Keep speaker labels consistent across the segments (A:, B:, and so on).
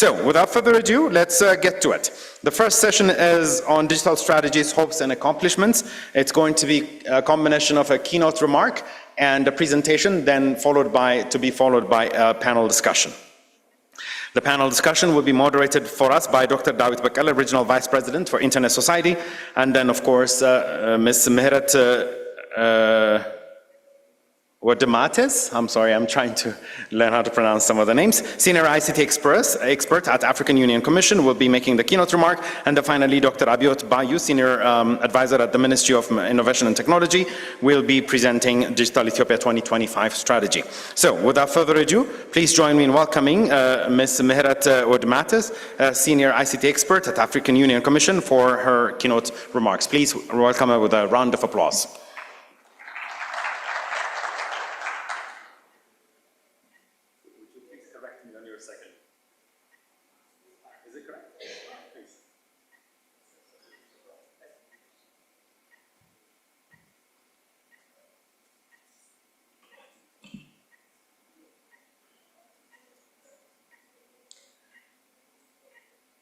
A: So, without further ado, let's get to it. The first session is on digital strategies, hopes, and accomplishments. It's going to be a combination of a keynote remark and a presentation, then followed by a panel discussion. The panel discussion will be moderated for us by Dr. Dawit Bekele, Regional Vice President for Internet Society, and then, of course, Ms. Mihret Woodmatas, I'm sorry, I'm trying to learn how to pronounce some of the names. Senior ICT expert at African Union Commission will be making the keynote remark. And then finally, Dr. Abiyot, Bayou, Senior Advisor at the Ministry of Innovation and Technology, will be presenting Digital Ethiopia 2025 strategy. So without further ado, please join me in welcoming Ms. Mihret Woodmatas, Senior ICT expert at African Union Commission, for her keynote remarks. Please welcome her with a round of applause.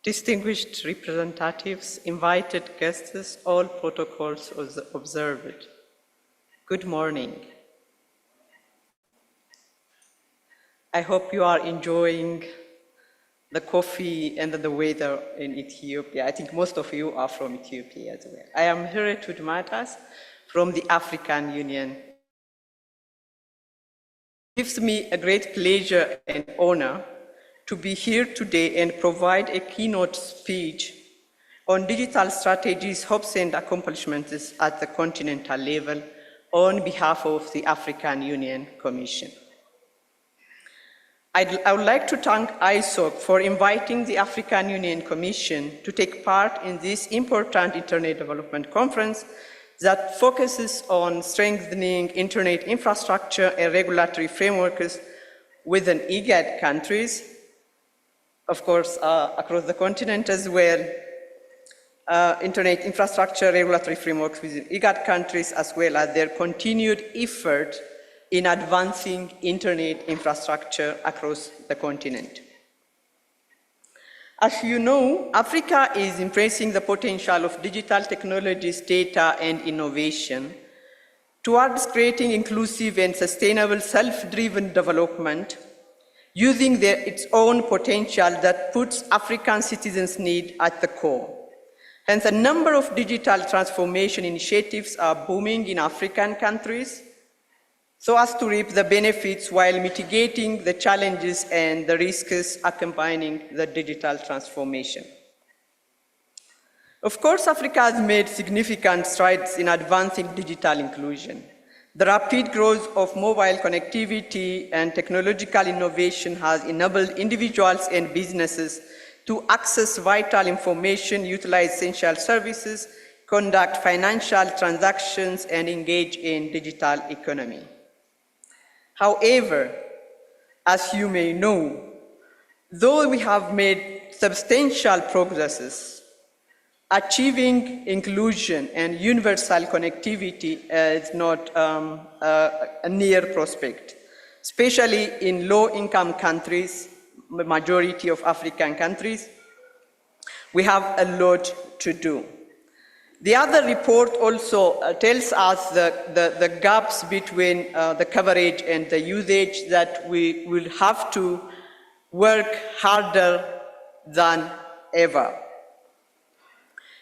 B: Distinguished representatives, invited guests, all protocols observed. Good morning. I hope you are enjoying the coffee and the weather in Ethiopia. I think most of you are from Ethiopia as well. I am Mihret Woodmatas from the African Union. It gives me a great pleasure and honor to be here today and provide a keynote speech on digital strategies, hopes, and accomplishments at the continental level on behalf of the African Union Commission. I would like to thank ISOC for inviting the African Union Commission to take part in this important Internet Development Conference that focuses on strengthening Internet infrastructure and regulatory frameworks within EGAD countries, of course, across the continent as well, Internet infrastructure regulatory frameworks within IGAD countries, as well as their continued effort in advancing Internet infrastructure across the continent. As you know, Africa is embracing the potential of digital technologies, data, and innovation towards creating inclusive and sustainable self-driven development using its own potential that puts African citizens' needs at the core. Hence, a number of digital transformation initiatives are booming in African countries so as to reap the benefits while mitigating the challenges and the risks accompanying the digital transformation. Of course, Africa has made significant strides in advancing digital inclusion. The rapid growth of mobile connectivity and technological innovation has enabled individuals and businesses to access vital information, utilize essential services, conduct financial transactions, and engage in digital economy. However, as you may know, though we have made substantial progresses, achieving inclusion and universal connectivity is not a near prospect, especially in low-income countries, the majority of African countries. We have a lot to do. The other report also tells us the gaps between the coverage and the usage that we will have to work harder than ever.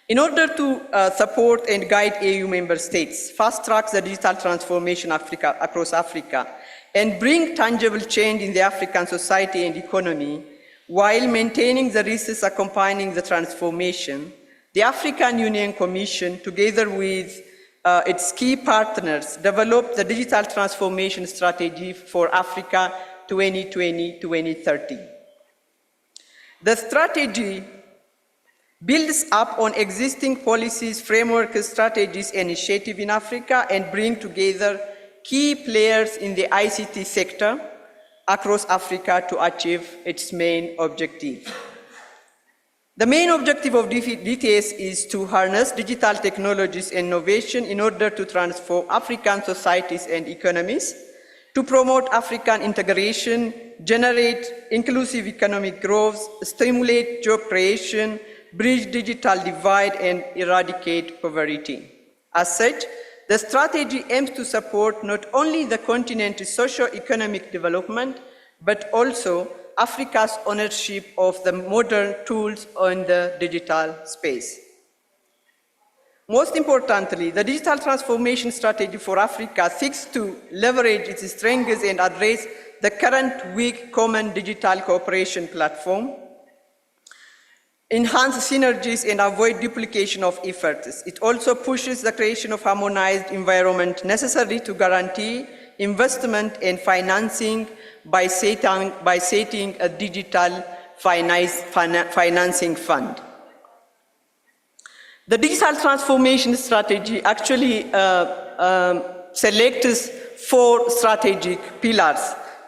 B: In order to support and guide AU member states, fast-track the digital transformation across Africa, and bring tangible change in the African society and economy, while maintaining the risks accompanying the transformation, the African Union Commission, together with its key partners, developed the Digital Transformation Strategy for Africa 2020-2030. The strategy builds up on existing policies, frameworks, strategies, and initiatives in Africa, and bring together key players in the ICT sector across Africa to achieve its main objective. The main objective of DTS is to harness digital technologies and innovation in order to transform African societies and economies, to promote African integration, generate inclusive economic growth, stimulate job creation, bridge digital divide, and eradicate poverty. As such, the strategy aims to support not only the continent's socio-economic development, but also Africa's ownership of the modern tools in the digital space. Most importantly, the digital transformation strategy for Africa seeks to leverage its strengths and address the current weak common digital cooperation platform, enhance synergies and avoid duplication of efforts. It also pushes the creation of harmonized environment necessary to guarantee investment and financing by setting a digital financing fund. The digital transformation strategy actually selects 4 strategic pillars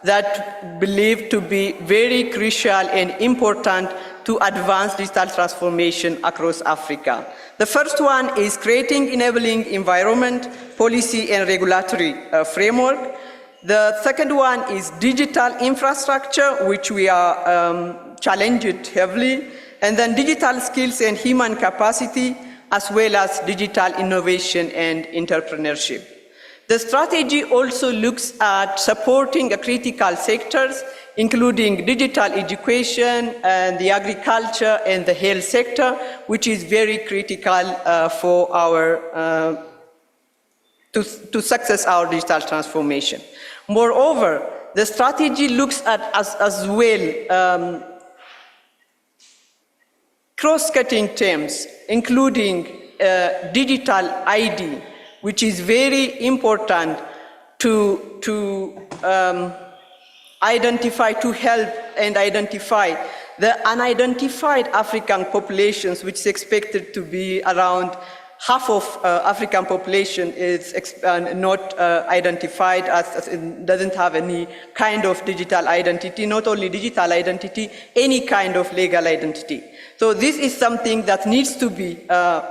B: that believed to be very crucial and important to advance digital transformation across Africa. The first one is creating enabling environment, policy and regulatory framework. The second one is digital infrastructure, which we are challenged heavily, and then digital skills and human capacity, as well as digital innovation and entrepreneurship. The strategy also looks at supporting critical sectors, including digital education and the agriculture and the health sector, which is very critical for our to success our digital transformation. Moreover, the strategy looks at as well cross-cutting terms, including digital ID, which is very important to identify, to help and identify the unidentified African populations, which is expected to be around half of African population is not identified as it doesn't have any kind of digital identity, not only digital identity, any kind of legal identity. So this is something that needs to be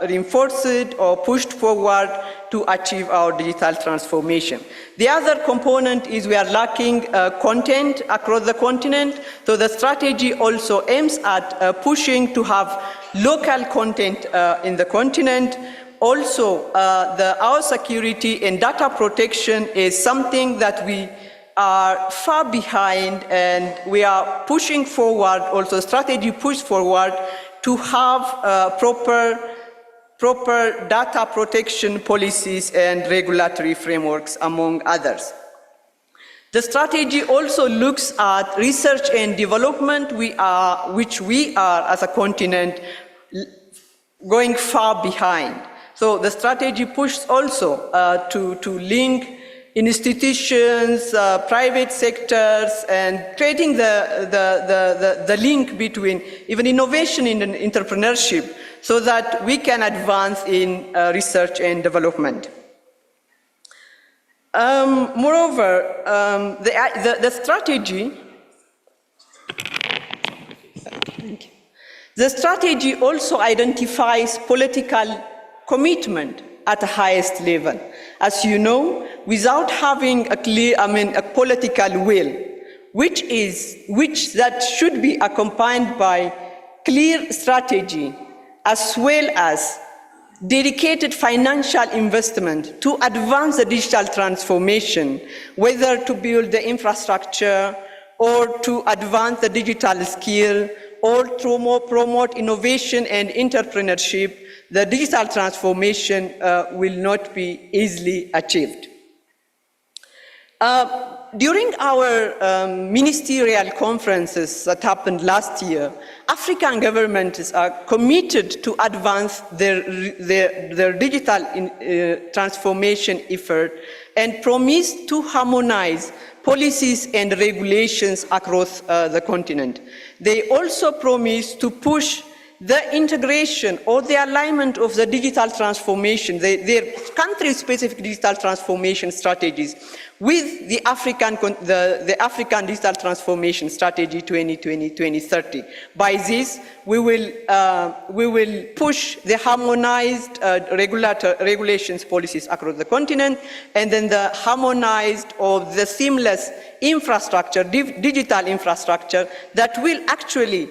B: reinforced or pushed forward to achieve our digital transformation. The other component is we are lacking content across the continent, so the strategy also aims at pushing to have local content in the continent. Also, our security and data protection is something that we are far behind, and we are pushing forward, also strategy push forward to have proper data protection policies and regulatory frameworks, among others. The strategy also looks at research and development, which we are as a continent going far behind. So the strategy pushes also to link institutions, private sectors, and creating the link between even innovation and entrepreneurship so that we can advance in research and development. Moreover, the strategy also identifies political commitment at the highest level. As you know, without having a clear, a political will, which that should be accompanied by clear strategy, as well as dedicated financial investment to advance the digital transformation, whether to build the infrastructure or to advance the digital skill or to promote innovation and entrepreneurship, the digital transformation will not be easily achieved. During our ministerial conferences that happened last year, African governments are committed to advance their digital transformation effort and promise to harmonize policies and regulations across the continent. They also promise to push the integration or the alignment of the digital transformation, their country-specific digital transformation strategies with the African Digital Transformation Strategy 2020-2030. By this, we will push the harmonized regulations policies across the continent, and then the harmonized or the seamless infrastructure, digital infrastructure that will actually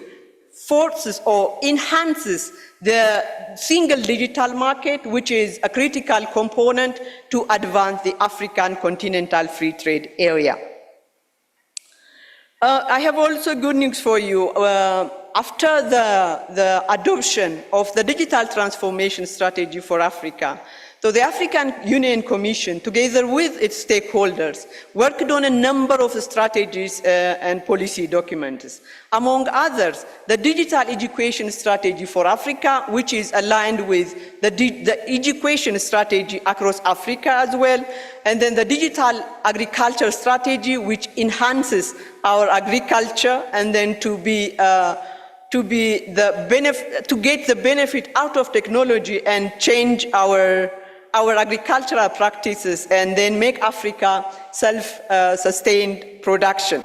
B: forces or enhances the single digital market, which is a critical component to advance the African continental free trade area. I have also good news for you. After the adoption of the digital transformation strategy for Africa, so the African Union Commission, together with its stakeholders, worked on a number of strategies and policy documents. Among others, the Digital Education Strategy for Africa, which is aligned with the education strategy across Africa as well, and then the Digital Agriculture Strategy, which enhances our agriculture, and then to get the benefit out of technology and change our agricultural practices, and then make Africa self-sustained production.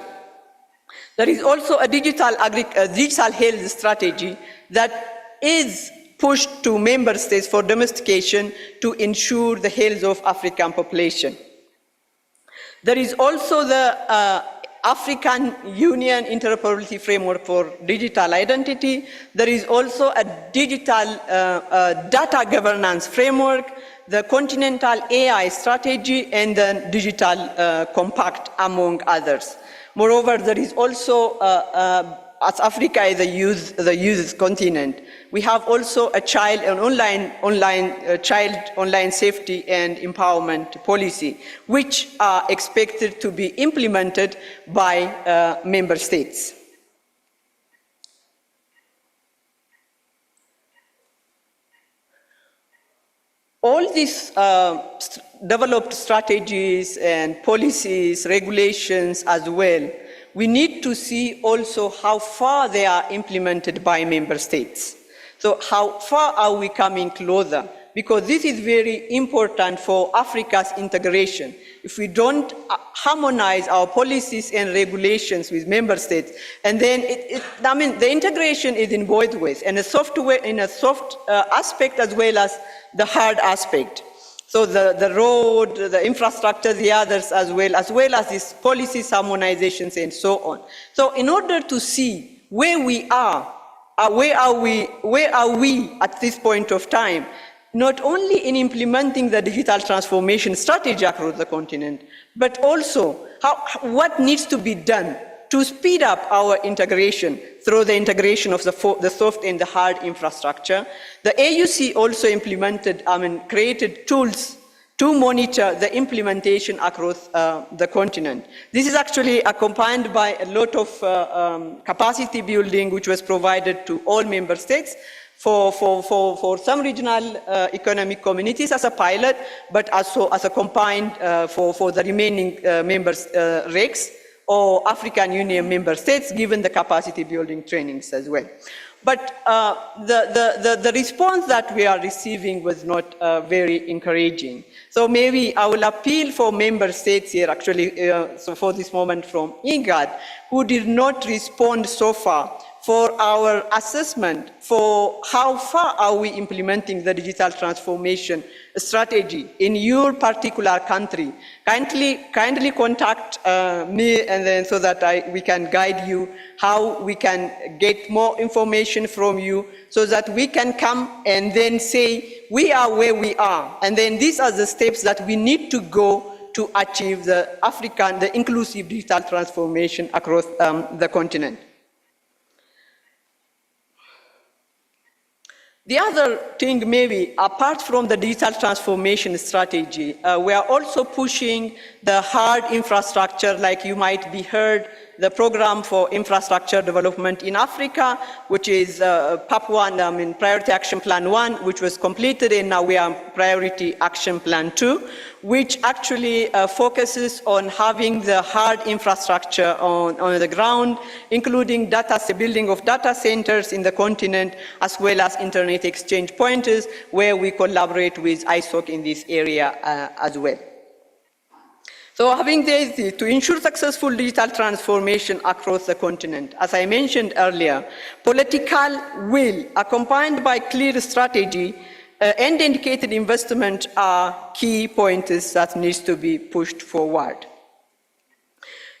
B: There is also a digital health strategy that is pushed to member states for domestication to ensure the health of African population. There is also the African Union Interoperability Framework for Digital Identity. There is also a digital data governance framework, the Continental AI Strategy, and the Digital Compact, among others. Moreover, there is also, as Africa is the youth continent, we have also a online safety and empowerment policy, which are expected to be implemented by member states. All these developed strategies and policies, regulations as well, we need to see also how far they are implemented by member states. So how far are we coming closer? Because this is very important for Africa's integration. If we don't harmonize our policies and regulations with member states, and then the integration is in both ways, and a soft aspect as well as the hard aspect. So the road, the infrastructure, the others as well as these policies, harmonizations, and so on. So in order to see where we are, where are we at this point of time, not only in implementing the digital transformation strategy across the continent, but also what needs to be done to speed up our integration through the integration of the soft and the hard infrastructure. The AUC also created tools to monitor the implementation across the continent. This is actually accompanied by a lot of capacity building, which was provided to all member states for some regional economic communities as a pilot, but also as a combined for the remaining members, RECs, or African Union member states, given the capacity building trainings as well. But the response that we are receiving was not very encouraging. So maybe I will appeal for member states here, actually, so for this moment from IGAD, who did not respond so far for our assessment for how far are we implementing the digital transformation strategy in your particular country. Kindly contact me, and then so that we can guide you how we can get more information from you, so that we can come and then say we are where we are, and then these are the steps that we need to go to achieve the inclusive digital transformation across the continent. The other thing, maybe, apart from the digital transformation strategy, we are also pushing the hard infrastructure, like you might be heard the Program for Infrastructure Development in Africa, which is PAP1, Priority Action Plan 1, which was completed, and now we are Priority Action Plan 2, which actually focuses on having the hard infrastructure on the ground, including building of data centers in the continent, as well as internet exchange pointers, where we collaborate with ISOC in this area as well. So having this, to ensure successful digital transformation across the continent, as I mentioned earlier, political will accompanied by clear strategy and dedicated investment are key pointers that needs to be pushed forward.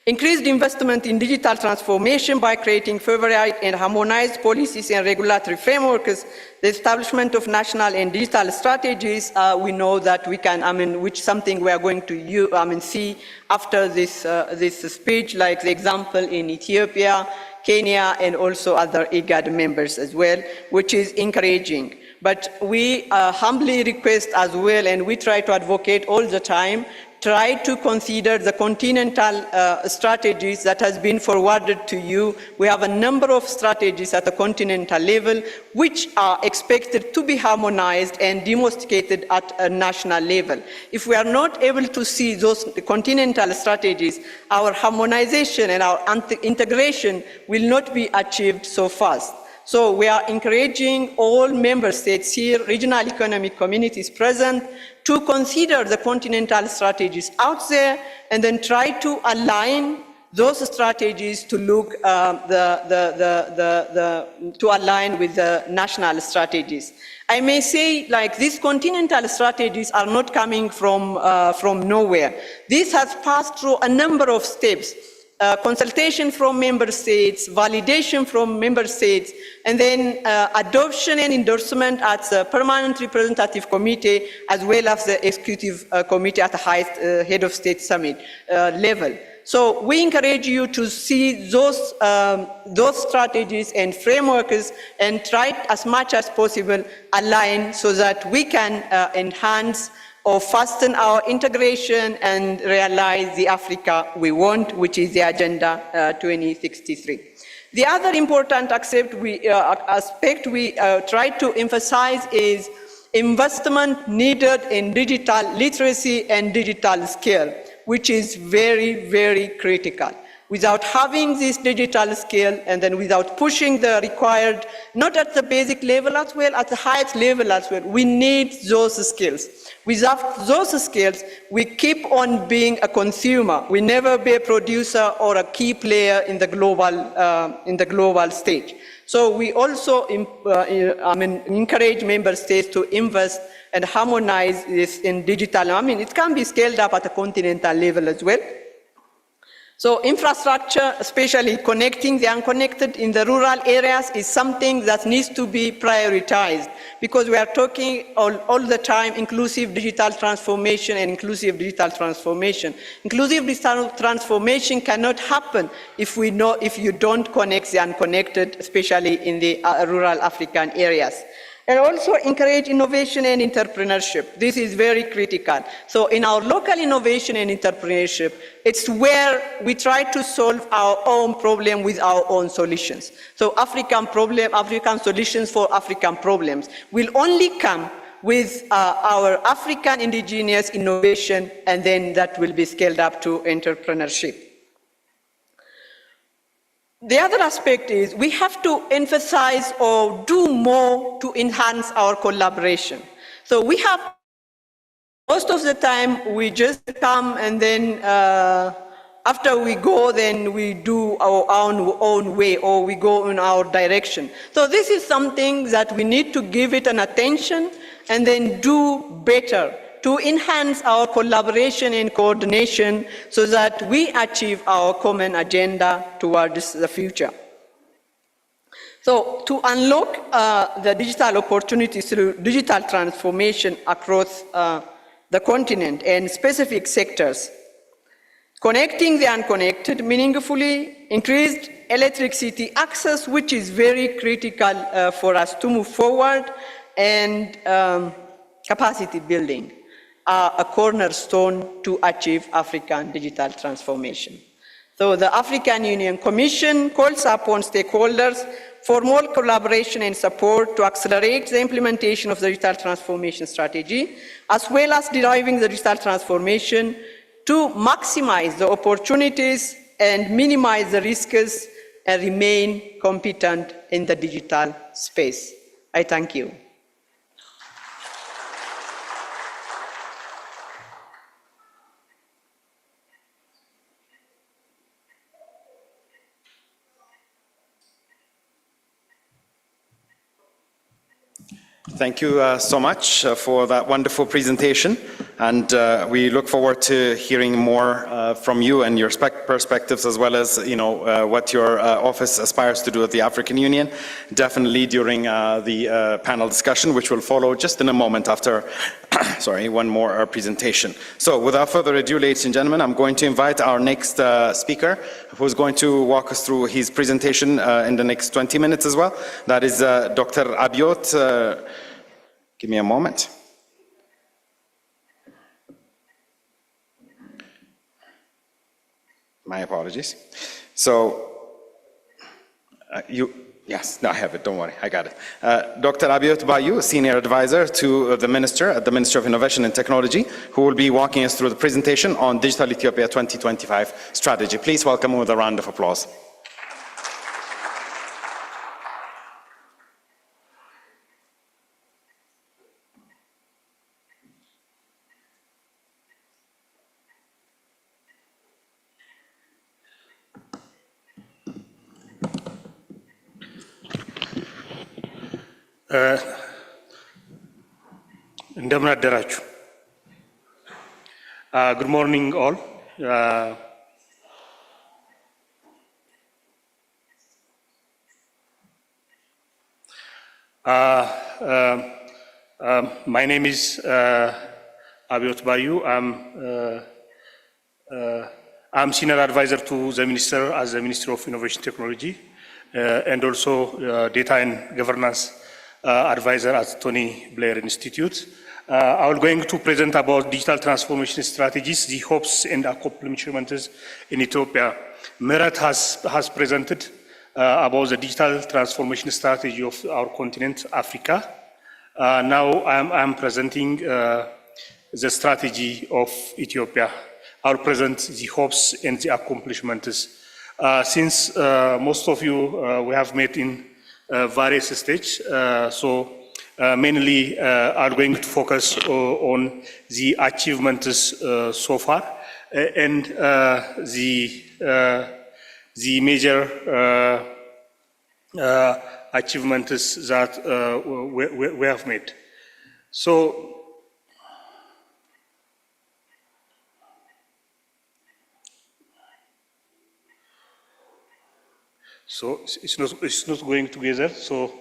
B: Increased investment in digital transformation by creating favorite and harmonized policies and regulatory frameworks, the establishment of national and digital strategies, we know that we can, which something we are going to see after this speech, like the example in Ethiopia, Kenya, and also other IGAD members as well, which is encouraging. But we humbly request as well, and we try to advocate all the time, try to consider the continental strategies that has been forwarded to you. We have a number of strategies at the continental level which are expected to be harmonized and demonstrated at a national level. If we are not able to see those continental strategies, our harmonization and our integration will not be achieved so fast. So we are encouraging all member states here, regional economic communities present, to consider the continental strategies out there and then try to align those strategies to look to align with the national strategies. I may say, like, these continental strategies are not coming from nowhere. This has passed through a number of steps. Consultation from member states, validation from member states, and then adoption and endorsement at the Permanent Representative Committee, as well as the Executive Committee at the highest Head of State Summit level. So we encourage you to see those strategies and frameworks and try as much as possible align so that we can enhance or fasten our integration and realize the Africa we want, which is the Agenda 2063. The other important aspect we try to emphasize is investment needed in digital literacy and digital skill, which is very, very critical. Without having this digital skill and then without pushing the required, not at the basic level as well, at the highest level as well, we need those skills. Without those skills, we keep on being a consumer. We never be a producer or a key player in the global stage. So we also encourage member states to invest and harmonize this in digital. It can be scaled up at a continental level as well. So infrastructure, especially connecting the unconnected in the rural areas, is something that needs to be prioritized because we are talking all the time inclusive digital transformation and inclusive digital transformation. Inclusive digital transformation cannot happen if you don't connect the unconnected, especially in the rural African areas. And also encourage innovation and entrepreneurship. This is very critical. So in our local innovation and entrepreneurship, it's where we try to solve our own problem with our own solutions. So African solutions for African problems will only come with our African indigenous innovation, and then that will be scaled up to entrepreneurship. The other aspect is we have to emphasize or do more to enhance our collaboration. So we have, most of the time, we just come and then after we go, then we do our own way or we go in our direction. So this is something that we need to give it an attention and then do better to enhance our collaboration and coordination so that we achieve our common agenda towards the future. So to unlock the digital opportunities through digital transformation across the continent and specific sectors, connecting the unconnected meaningfully, increased electricity access, which is very critical for us to move forward, and capacity building are a cornerstone to achieve African digital transformation. So So the African Union Commission calls upon stakeholders for more collaboration and support to accelerate the implementation of the digital transformation strategy, as well as deriving the digital transformation to maximize the opportunities and minimize the risks and remain competent in the digital space. I thank you.
A: Thank you so much for that wonderful presentation, and we look forward to hearing more from you and your perspectives, as well as what your office aspires to do at the African Union, definitely during the panel discussion, which will follow just in a moment after one more presentation. So without further ado, ladies and gentlemen, I'm going to invite our next speaker, who's going to walk us through his presentation in the next 20 minutes as well. That is Dr. Abiyot. Give me a moment. My apologies. So, yes, no, I have it, don't worry, I got it. Dr. Abiyot Bayou, Senior Advisor to the Minister at the Ministry of Innovation and Technology, who will be walking us through the presentation on Digital Ethiopia 2025 strategy. Please welcome him with a round of applause.
C: እንደምን አደራችሁ. Good morning all. My name is Abiyot Bayou. I'm Senior Advisor to the Minister as the Minister of Innovation Technology and also Data and Governance Advisor at Tony Blair Institute. I will going to present about digital transformation strategies, the hopes and accomplishments in Ethiopia. Mihret has presented about the digital transformation strategy of our continent, Africa. Now I'm presenting the strategy of Ethiopia. I'll present the hopes and the accomplishments. Since most of you we have met in various stages, so mainly are going to focus on the achievements so far and the major achievements that we have made. So it's not going together. So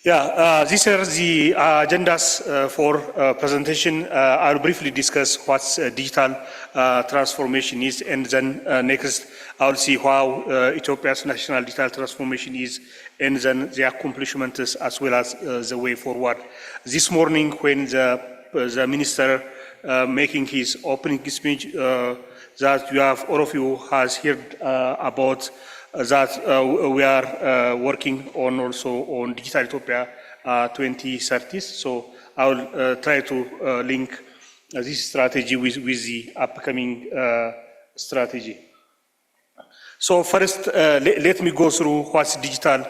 C: yeah, these are the agendas for presentation. I'll briefly discuss what digital transformation is, and then next I'll see how Ethiopia's national digital transformation is, and then the accomplishments as well as the way forward. This morning, when the minister making his opening speech, that all of you has heard about that we are working on also on Digital Ethiopia 2030. So I will try to link this strategy with the upcoming strategy. So first, let me go through what's digital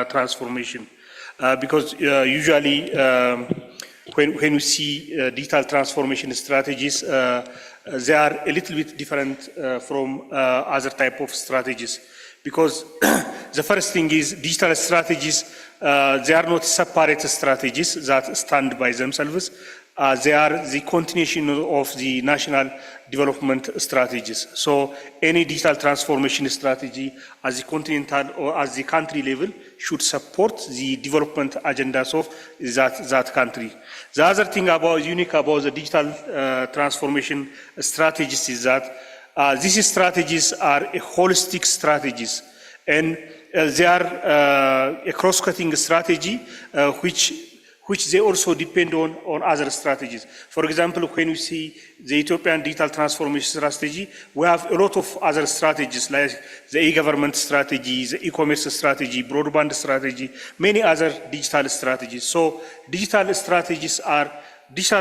C: transformation, because usually when we see digital transformation strategies, they are a little bit different from other type of strategies. Because the first thing is digital strategies, they are not separate strategies that stand by themselves. They are the continuation of the national development strategies. So any digital transformation strategy at the continental or at the country level should support the development agendas of that country. The other thing unique about the digital transformation strategies is that these strategies are holistic strategies, and they are a cross-cutting strategy which they also depend on other strategies. For example, when we see the Ethiopian digital transformation strategy, we have a lot of other strategies like the e-government strategy, the e-commerce strategy, broadband strategy, many other digital strategies. So digital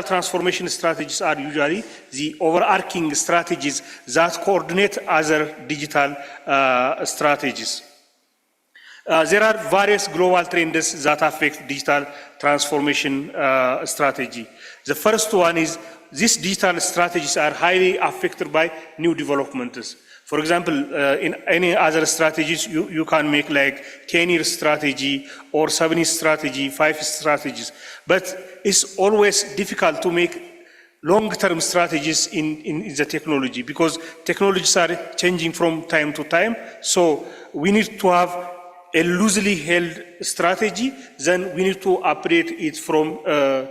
C: transformation strategies are usually the overarching strategies that coordinate other digital strategies. There are various global trends that affect digital transformation strategy. The first one is these digital strategies are highly affected by new developments. For example, in any other strategies, you can make like 10-year strategy or 7-year strategy, 5 strategies. But it's always difficult to make long-term strategies in the technology because technologies are changing from time to time. So we need to have a loosely held strategy, then we need to update it from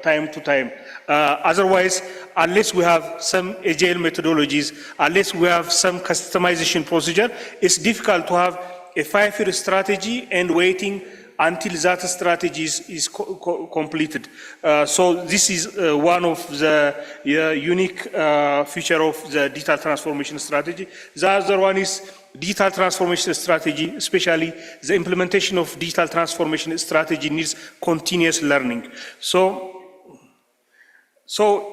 C: time to time. Otherwise, unless we have some agile methodologies, unless we have some customization procedure, it's difficult to have a 5-year strategy and waiting until that strategy is completed. So this is one of the unique feature of the digital transformation strategy. The other one is digital transformation strategy, especially the implementation of digital transformation strategy needs continuous learning. So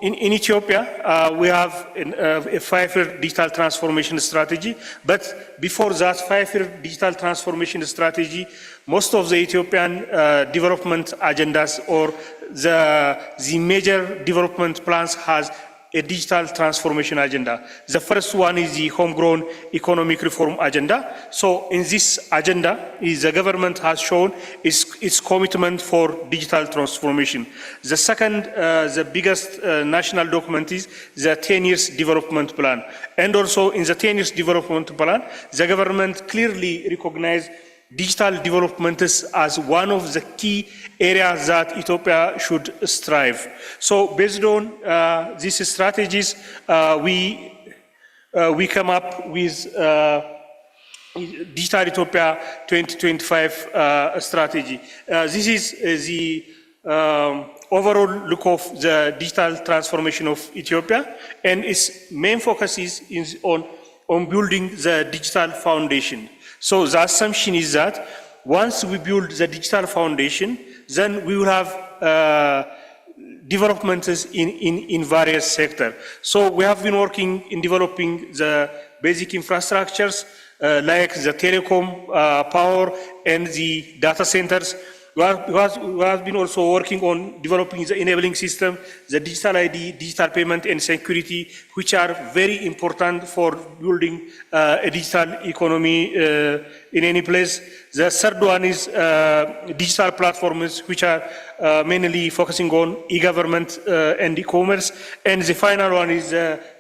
C: in Ethiopia, we have a 5-year digital transformation strategy, but before that 5-year digital transformation strategy, most of the Ethiopian development agendas or the major development plans has a digital transformation agenda. The first one is the homegrown economic reform agenda. So in this agenda, the government has shown its commitment for digital transformation. The second, the biggest national document is the 10 years development plan. And also in the 10 years development plan, the government clearly recognized digital development as one of the key areas that Ethiopia should strive. So based on these strategies, we come up with Digital Ethiopia 2025 strategy. This is the overall look of the digital transformation of Ethiopia, and its main focus is on building the digital foundation. So the assumption is that once we build the digital foundation, then we will have developments in various sectors. So we have been working in developing the basic infrastructures like the telecom, power, and the data centers. We have been also working on developing the enabling system, the digital ID, digital payment, and security, which are very important for building a digital economy in any place. The third one is digital platforms, which are mainly focusing on e-government and e-commerce. And the final one is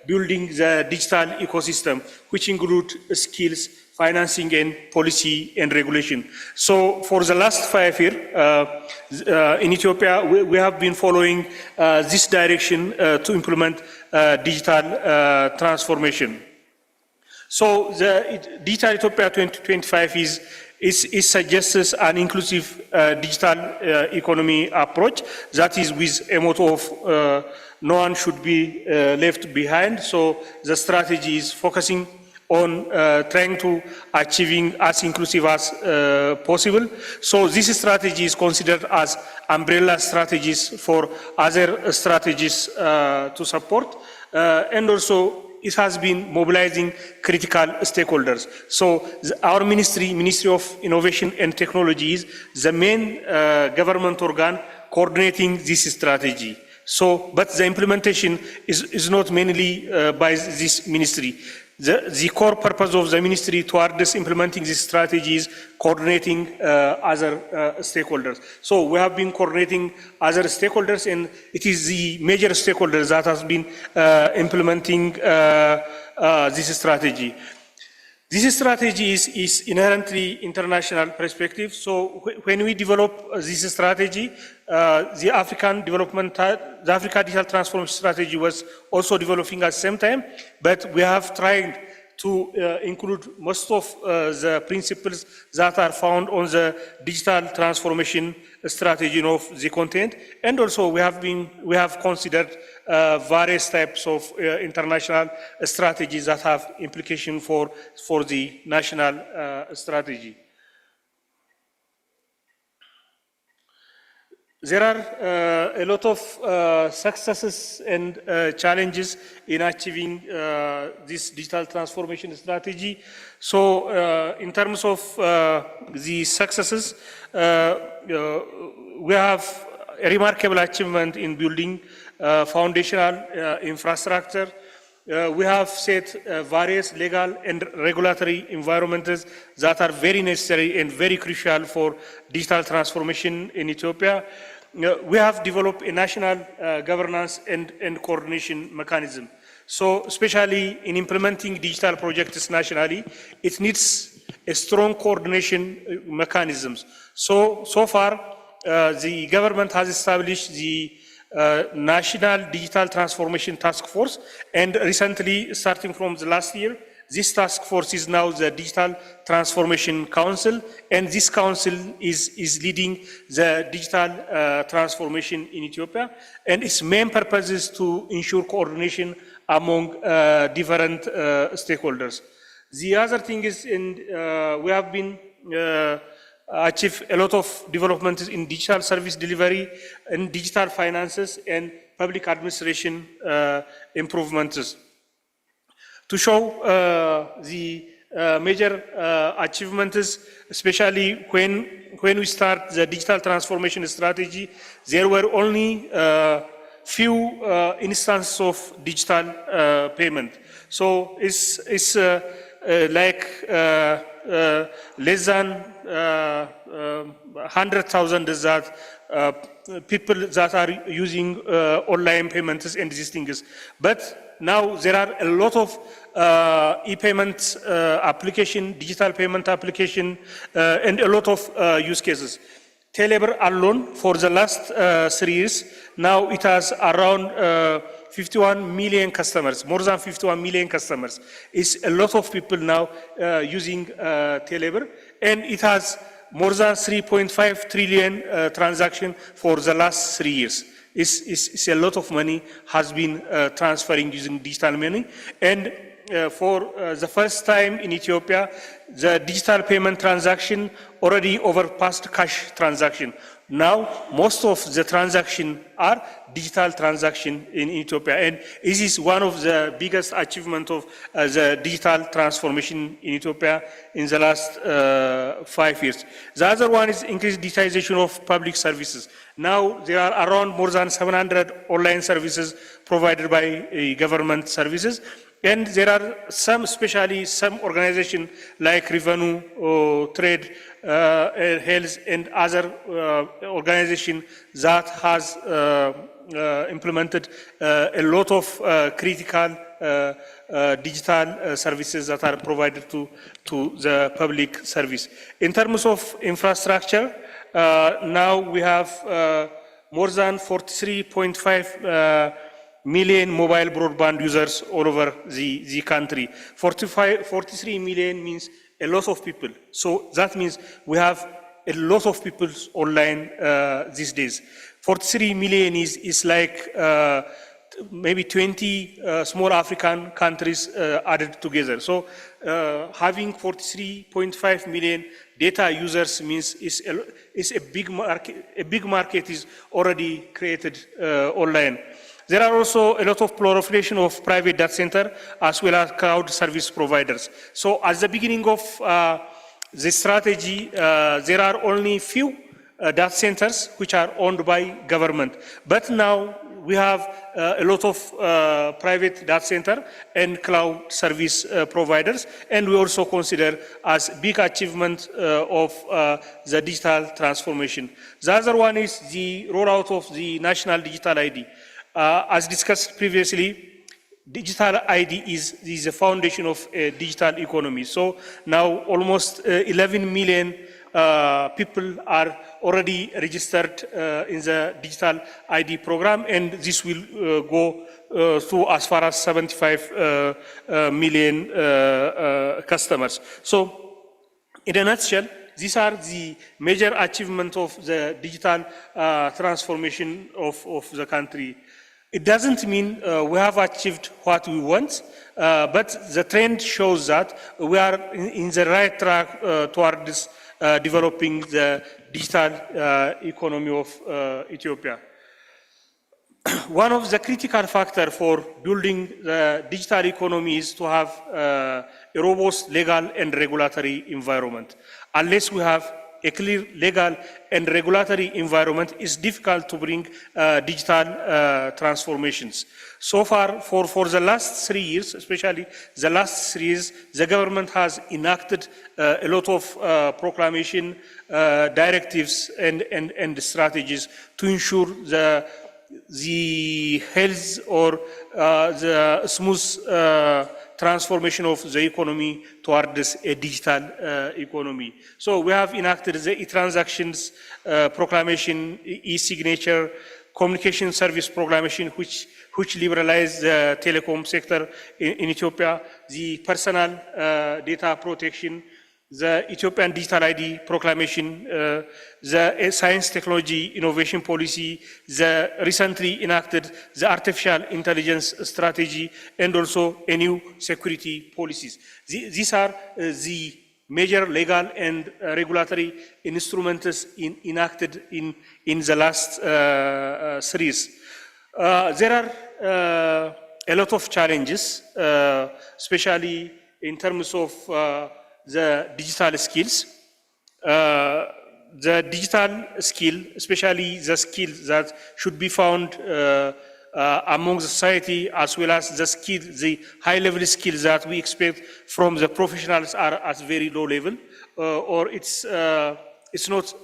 C: building the digital ecosystem, which include skills, financing, and policy and regulation. So for the last 5 years in Ethiopia, we have been following this direction to implement digital transformation. So the Digital Ethiopia 2025 is suggests an inclusive digital economy approach that is with a motto of no one should be left behind. So the strategy is focusing on trying to achieving as inclusive as possible. So this strategy is considered as umbrella strategies for other strategies to support, and also it has been mobilizing critical stakeholders. So our Ministry of Innovation and Technology is the main government organ coordinating this strategy. So, but the implementation is not mainly by this ministry. The core purpose of the ministry towards implementing this strategy is coordinating other stakeholders. So we have been coordinating other stakeholders, and it is the major stakeholders that has been implementing this strategy. This strategy is inherently international perspective. So when we develop this strategy, the Africa Digital Transformation Strategy was also developing at the same time, but we have tried to include most of the principles that are found on the digital transformation strategy of the content. And also we have considered various types of international strategies that have implication for the national strategy. There are a lot of successes and challenges in achieving this digital transformation strategy. So in terms of the successes, we have a remarkable achievement in building foundational infrastructure. We have set various legal and regulatory environments that are very necessary and very crucial for digital transformation in Ethiopia. We have developed a national governance and coordination mechanism. So especially in implementing digital projects nationally, it needs a strong coordination mechanisms. So far, the government has established the National Digital Transformation Task Force, and recently, starting from the last year, this task force is now the Digital Transformation Council, and this council is leading the digital transformation in Ethiopia, and its main purpose is to ensure coordination among different stakeholders. The other thing is, we have been achieve a lot of developments in digital service delivery and digital finances and public administration improvements. To show the major achievements, especially when we start the digital transformation strategy, there were only few instances of digital payment. So it's like less than 100,000 that people that are using online payments and these things. But now there are a lot of e-payment application, digital payment application, and a lot of use cases. Telebr alone, for the last 3 years, now it has around 51 million customers, more than 51 million customers. It's a lot of people now using Telebr, and it has more than 3.5 trillion transaction for the last 3 years. It's a lot of money has been transferring using digital money, and for the first time in Ethiopia, the digital payment transaction already overpassed cash transaction. Now, most of the transactions are digital transaction in Ethiopia, and this is one of the biggest achievements of the digital transformation in Ethiopia in the last 5 years. The other one is increased digitization of public services. Now, there are around more than 700 online services provided by government services. And there are some, especially some organizations like revenue, trade, health, and other organizations that has implemented a lot of critical digital services that are provided to the public service. In terms of infrastructure, now we have more than 43.5 million mobile broadband users all over the country. 43 million means a lot of people. So that means we have a lot of people online these days. 43 million is like maybe 20 small African countries added together. So having 43.5 million data users means it's a big market. A big market is already created online. There are also a lot of proliferation of private data center as well as cloud service providers. So at the beginning of the strategy, there are only few data centers which are owned by government. But now we have a lot of private data center and cloud service providers, and we also consider as big achievement of the digital transformation. The other one is the rollout of the national digital ID. As discussed previously, digital ID is the foundation of a digital economy. So now almost 11 million people are already registered in the digital ID program, and this will go through as far as 75 million customers. So, in a nutshell, these are the major achievements of the digital transformation of the country. It doesn't mean we have achieved what we want, but the trend shows that we are in the right track towards developing the digital economy of Ethiopia. One of the critical factors for building the digital economy is to have a robust legal and regulatory environment. Unless we have a clear legal and regulatory environment, it's difficult to bring digital transformations. So far, for the last 3 years, especially the last 3 years, the government has enacted a lot of proclamation, directives, and strategies to ensure the health or the smooth transformation of the economy towards a digital economy. So we have enacted the e-transactions proclamation, e-signature, communication service proclamation, which liberalize the telecom sector in Ethiopia, the personal data protection, the Ethiopian Digital ID Proclamation, the Science Technology Innovation Policy, the recently enacted the Artificial Intelligence Strategy, and also a new security policies. These are the major legal and regulatory instruments enacted in the last series. There are a lot of challenges, especially in terms of the digital skills. The digital skill, especially the skills that should be found among the society, as well as the high-level skills that we expect from the professionals, are at very low level, or it's not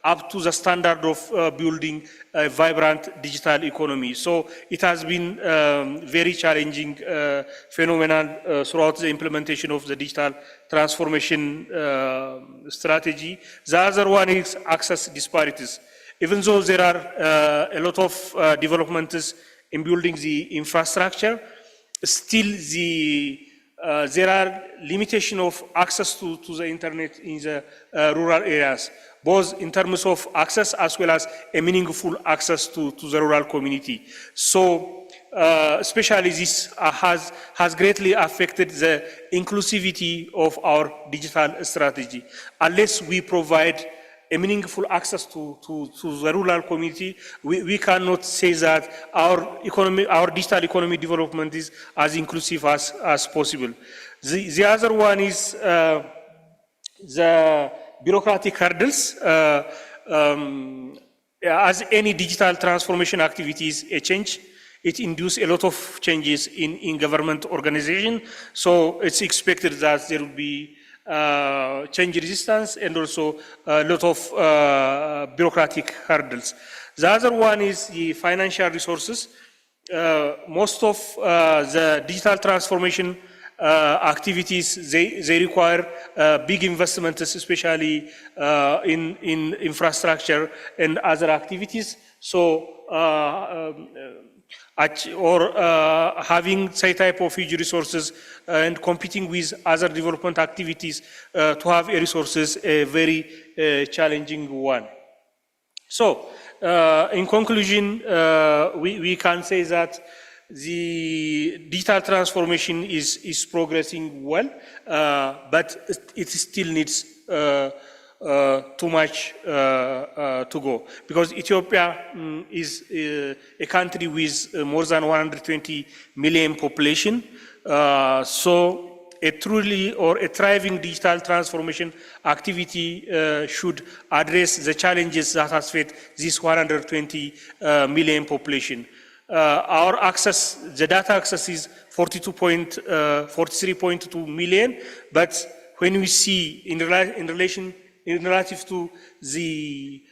C: up to the standard of building a vibrant digital economy. So it has been very challenging phenomenon throughout the implementation of the digital transformation strategy. The other one is access disparities. Even though there are a lot of developments in building the infrastructure, still there are limitation of access to the internet in the rural areas, both in terms of access as well as a meaningful access to the rural community. So especially this has greatly affected the inclusivity of our digital strategy. Unless we provide a meaningful access to the rural community, we cannot say that our digital economy development is as inclusive as possible. The other one is the bureaucratic hurdles. As any digital transformation activities, a change, it induces a lot of changes in government organization. So it's expected that there will be change resistance and also a lot of bureaucratic hurdles. The other one is the financial resources. Most of the digital transformation activities, they require big investments, especially in infrastructure and other activities. So having say type of huge resources and competing with other development activities to have a resources, a very challenging one. So in conclusion, we can say that the digital transformation is progressing well, but it still needs too much to go, because Ethiopia is a country with more than 120 million population. So a truly or a thriving digital transformation activity should address the challenges that has faced this 120 million population. Our access, the data access is 43.2 million, but when we see in relative to the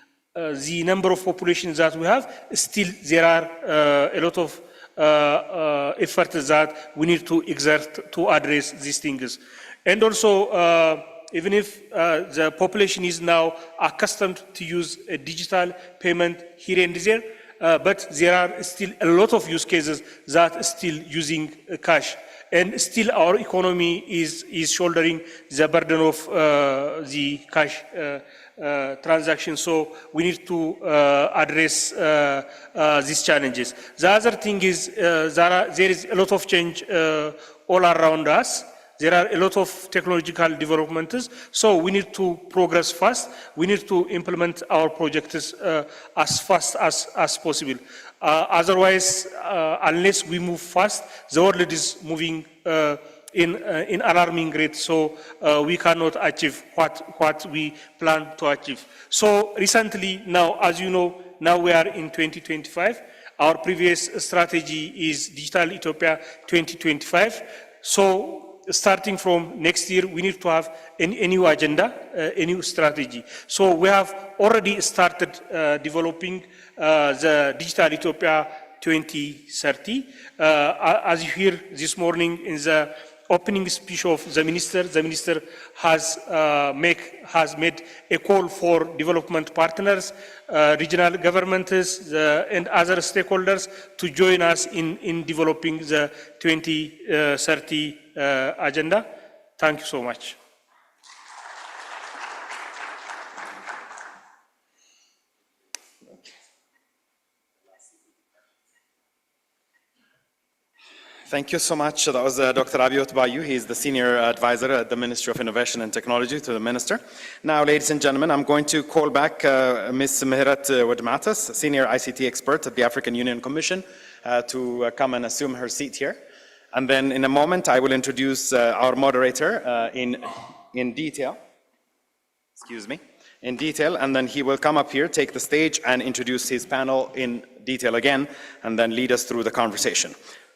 C: number of populations that we have, still there are a lot of efforts that we need to exert to address these things. And also even if the population is now accustomed to use a digital payment here and there, but there are still a lot of use cases that are still using cash. And still our economy is shouldering the burden of the cash transaction. So we need to address these challenges. The other thing is there is a lot of change all around us. There are a lot of technological developments, so we need to progress fast. We need to implement our projects as fast as possible. Otherwise, unless we move fast, the world is moving in alarming rate, so we cannot achieve what we plan to achieve. So recently, now, as you know, now we are in 2025. Our previous strategy is Digital Ethiopia 2025. So starting from next year, we need to have a new agenda, a new strategy. So we have already started developing the Digital Ethiopia 2030. As you hear this morning in the opening speech of the minister has made a call for development partners, regional governments, and other stakeholders to join us in developing the 2030 agenda. Thank you so much.
A: Thank you so much. That was Dr. Abiyot Bayou. He is the Senior Advisor at the Ministry of Innovation and Technology to the Minister. Now, ladies and gentlemen, I'm going to call back Ms. Mihret Woodmatas, Senior ICT Expert at the African Union Commission, to come and assume her seat here. And then in a moment, I will introduce our moderator in detail. Excuse me. In detail, and then he will come up here, take the stage, and introduce his panel in detail again, and then lead us through the conversation.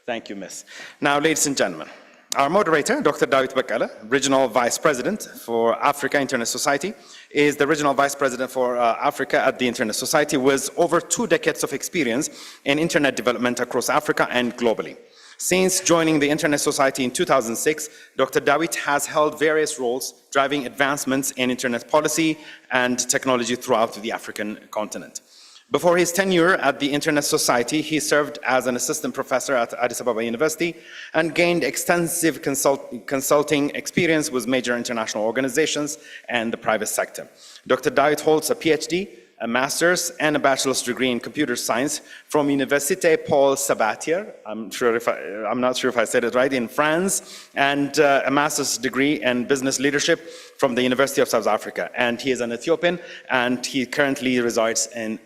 A: Thank you, Miss. Now, ladies and gentlemen, our moderator, Dr. Dawit Bekele, Regional Vice President for Africa Internet Society, is the Regional Vice President for Africa at the Internet Society with over 2 decades of experience in Internet development across Africa and globally. Since joining the Internet Society in 2006, Dr. Dawit has held various roles driving advancements in Internet policy and technology throughout the African continent. Before his tenure at the Internet Society, he served as an assistant professor at Addis Ababa University and gained extensive consulting experience with major international organizations and the private sector. Dr. Dawit holds a PhD, a master's, and a bachelor's degree in computer science from Université Paul Sabatier, I'm not sure if I said it right, in France, and a master's degree in business leadership from the University of South Africa. And he is an Ethiopian, and he currently resides in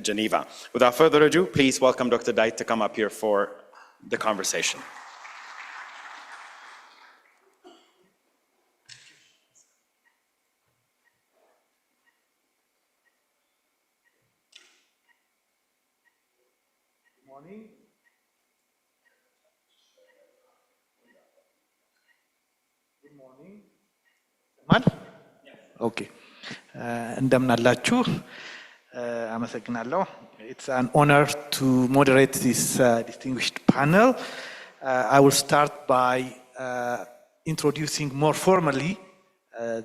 A: Geneva. Without further ado, please welcome Dr. Dawit to come up here for the conversation.
D: Okay. እንደምን አላችሁ? አመሰግናለሁ. It's an honor to moderate this distinguished panel. I will start by introducing more formally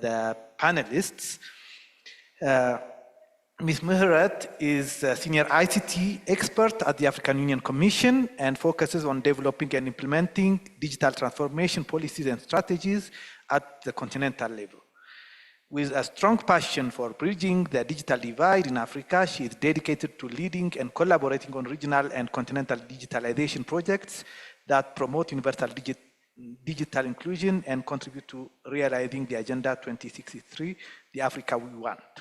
D: the panelists. Ms. Mihret is a senior ICT expert at the African Union Commission and focuses on developing and implementing digital transformation policies and strategies at the continental level. With a strong passion for bridging the digital divide in Africa, she is dedicated to leading and collaborating on regional and continental digitalization projects that promote universal digital inclusion and contribute to realizing the Agenda 2063, the Africa we want.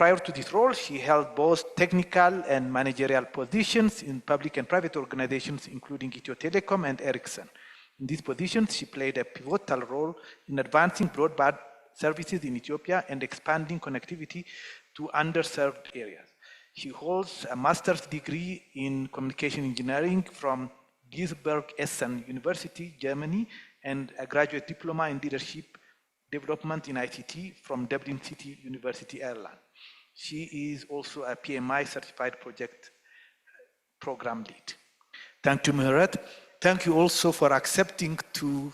D: Prior to this role, she held both technical and managerial positions in public and private organizations, including Ethio Telecom and Ericsson. In these positions, she played a pivotal role in advancing broadband services in Ethiopia and expanding connectivity to underserved areas. She holds a master's degree in communication engineering from Duisburg-Essen University, Germany, and a graduate diploma in leadership development in ICT from Dublin City University, Ireland. She is also a PMI certified project program lead. Thank you, Mihret. Thank you also for accepting to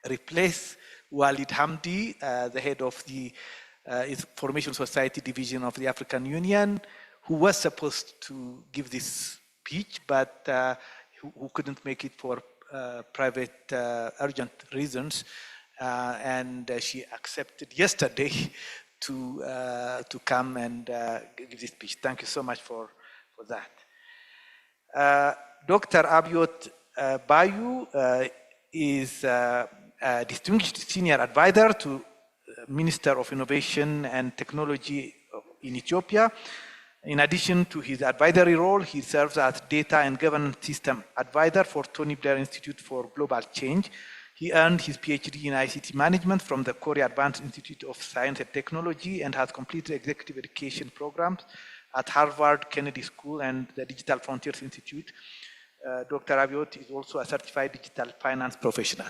D: replace Walid Hamdi, the head of the Information Society Division of the African Union, who was supposed to give this speech, but who couldn't make it for private urgent reasons. And she accepted yesterday to come and give this speech. Thank you so much for that. Dr. Abiyot Bayou is a distinguished senior advisor to Minister of Innovation and Technology in Ethiopia. In addition to his advisory role, he serves as Data and Governance System Advisor for Tony Blair Institute for Global Change. He earned his PhD in ICT Management from the Korea Advanced Institute of Science and Technology and has completed executive education programs at Harvard Kennedy School and the Digital Frontiers Institute. Dr. Abiyot is also a certified digital finance professional.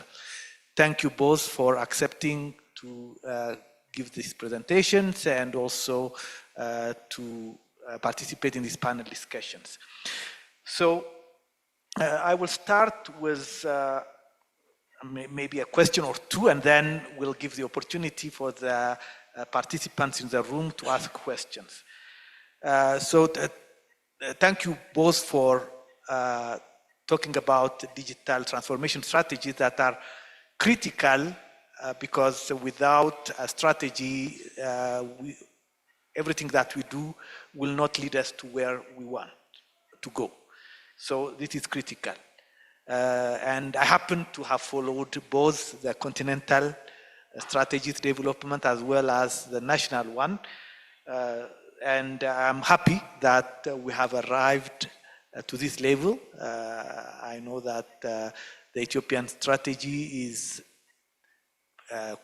D: Thank you both for accepting to give these presentations and also to participate in these panel discussions. So I will start with maybe a question or two, and then we'll give the opportunity for the participants in the room to ask questions. Thank you both for talking about digital transformation strategies that are critical because without a strategy, everything that we do will not lead us to where we want to go. So this is critical. And I happen to have followed both the continental strategies development as well as the national one. And I'm happy that we have arrived to this level. I know that the Ethiopian strategy is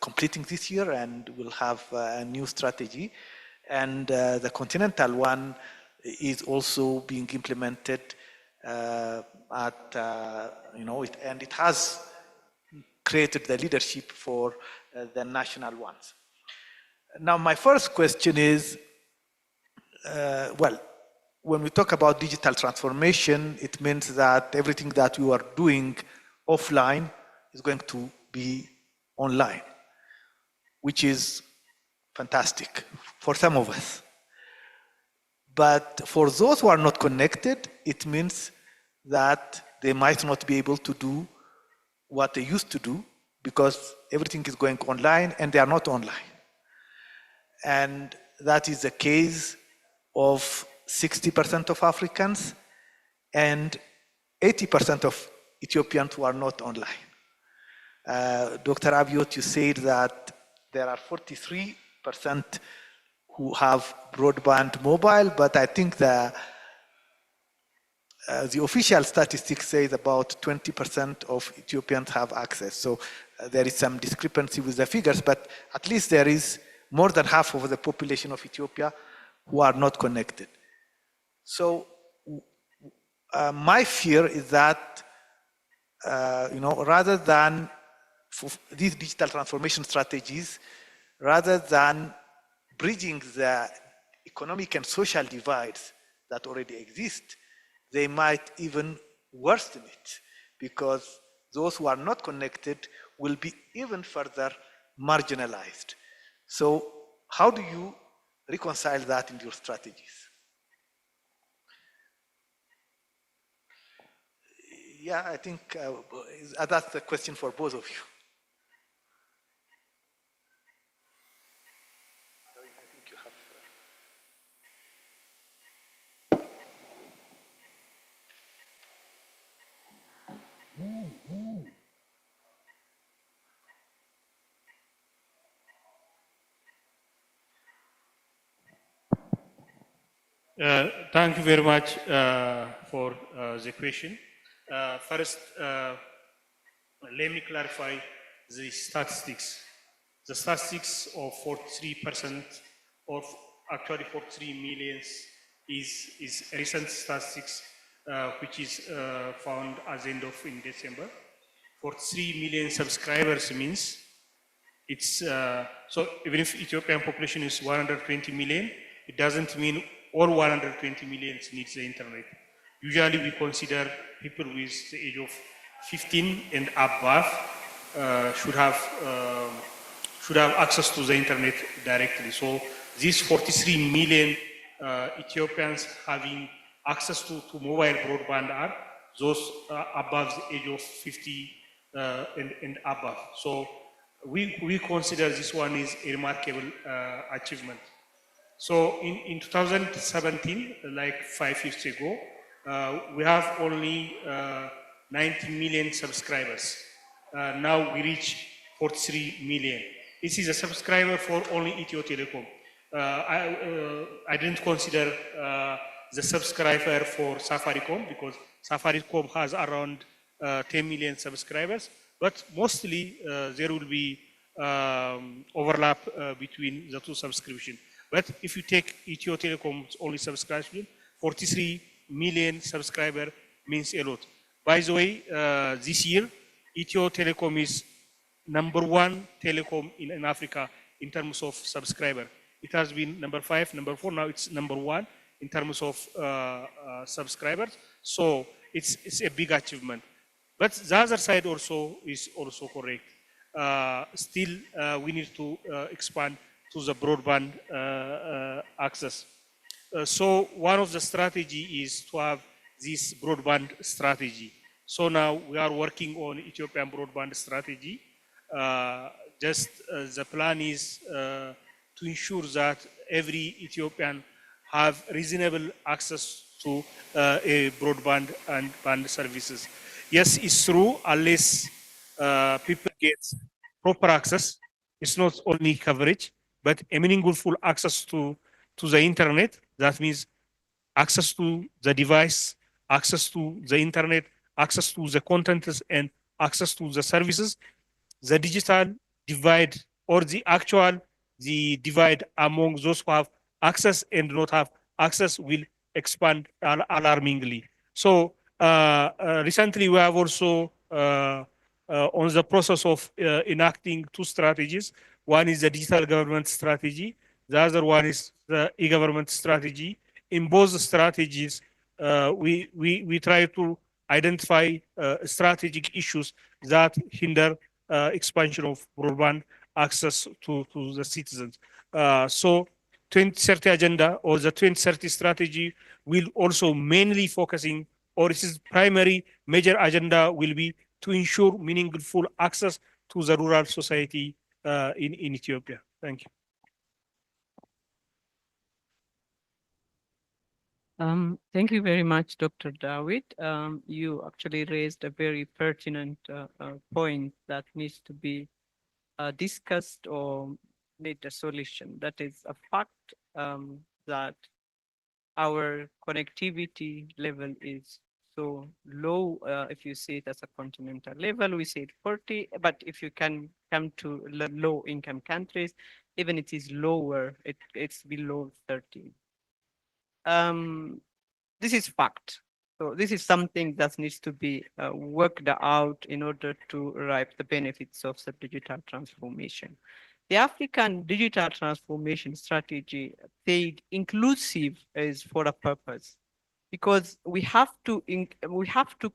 D: completing this year and we'll have a new strategy. And the continental one is also being implemented and it has created the leadership for the national ones. Now, my first question is, when we talk about digital transformation, it means that everything that we are doing offline is going to be online, which is fantastic for some of us. But for those who are not connected, it means that they might not be able to do what they used to do because everything is going online and they are not online. And that is the case of 60% of Africans and 80% of Ethiopians who are not online. Dr. Abiyot, you said that there are 43% who have broadband mobile, but I think the official statistics says about 20% of Ethiopians have access. So there is some discrepancy with the figures, but at least there is more than half of the population of Ethiopia who are not connected. So my fear is that, rather than for these digital transformation strategies, rather than bridging the economic and social divides that already exist, they might even worsen it because those who are not connected will be even further marginalized. So how do you reconcile that in your strategies? Yeah, I think that's the question for both of you.
C: Thank you very much for the question. First, let me clarify the statistics. The statistics of 43% of actually 43 million is recent statistics which is found as end of in December. 43 million subscribers means it's so even if Ethiopian population is 120 million, it doesn't mean all 120 million needs the internet. Usually we consider people with the age of 15 and above should have access to the internet directly. So these 43 million Ethiopians having access to mobile broadband are those above the age of 50 and above. So we consider this one is a remarkable achievement. So in 2017, like 5 years ago, we have only 90 million subscribers. Now we reach 43 million. This is a subscriber for only Ethio Telecom. I didn't consider the subscriber for Safaricom because Safaricom has around 10 million subscribers, but mostly there will be overlap between the two subscriptions. But if you take Ethio Telecom's only subscription, 43 million subscriber means a lot. By the way, this year, Ethio Telecom is #1 telecom in Africa in terms of subscriber. It has been number 5, number 4, now it's #1 in terms of subscribers. So it's a big achievement. But the other side also is also correct. Still, we need to expand to the broadband access. So one of the strategy is to have this broadband strategy. So now we are working on Ethiopian broadband strategy. The plan is to ensure that every Ethiopian have reasonable access to a broadband and band services. Yes, it's true, unless people get proper access, it's not only coverage, but a meaningful access to the internet. That means access to the device, access to the internet, access to the contents, and access to the services. The digital divide or the divide among those who have access and do not have access will expand alarmingly. So recently we have also on the process of enacting 2 strategies. One is the digital government strategy. The other one is the e-government strategy. In both strategies, we try to identify strategic issues that hinder expansion of broadband access to the citizens. So 2030 agenda or the 2030 strategy will also mainly focusing, or its primary major agenda will be to ensure meaningful access to the rural society in Ethiopia. Thank you.
E: Thank you very much, Dr. Dawit. You actually raised a very pertinent point that needs to be discussed or need a solution. That is a fact that our connectivity level is so low. If you see it as a continental level, we say it 40, but if you can come to low income countries, even it is lower, it's below 30. This is fact. So this is something that needs to be worked out in order to reap the benefits of the digital transformation. The African digital transformation strategy said inclusive is for a purpose, because we have to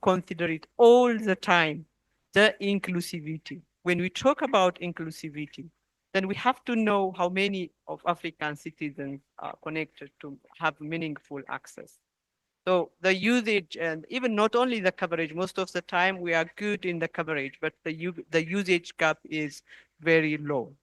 E: consider it all the time, the inclusivity. When we talk about inclusivity, then we have to know how many of African citizens are connected to have meaningful access. So the usage, and even not only the coverage, most of the time we are good in the coverage, but the usage gap is very low.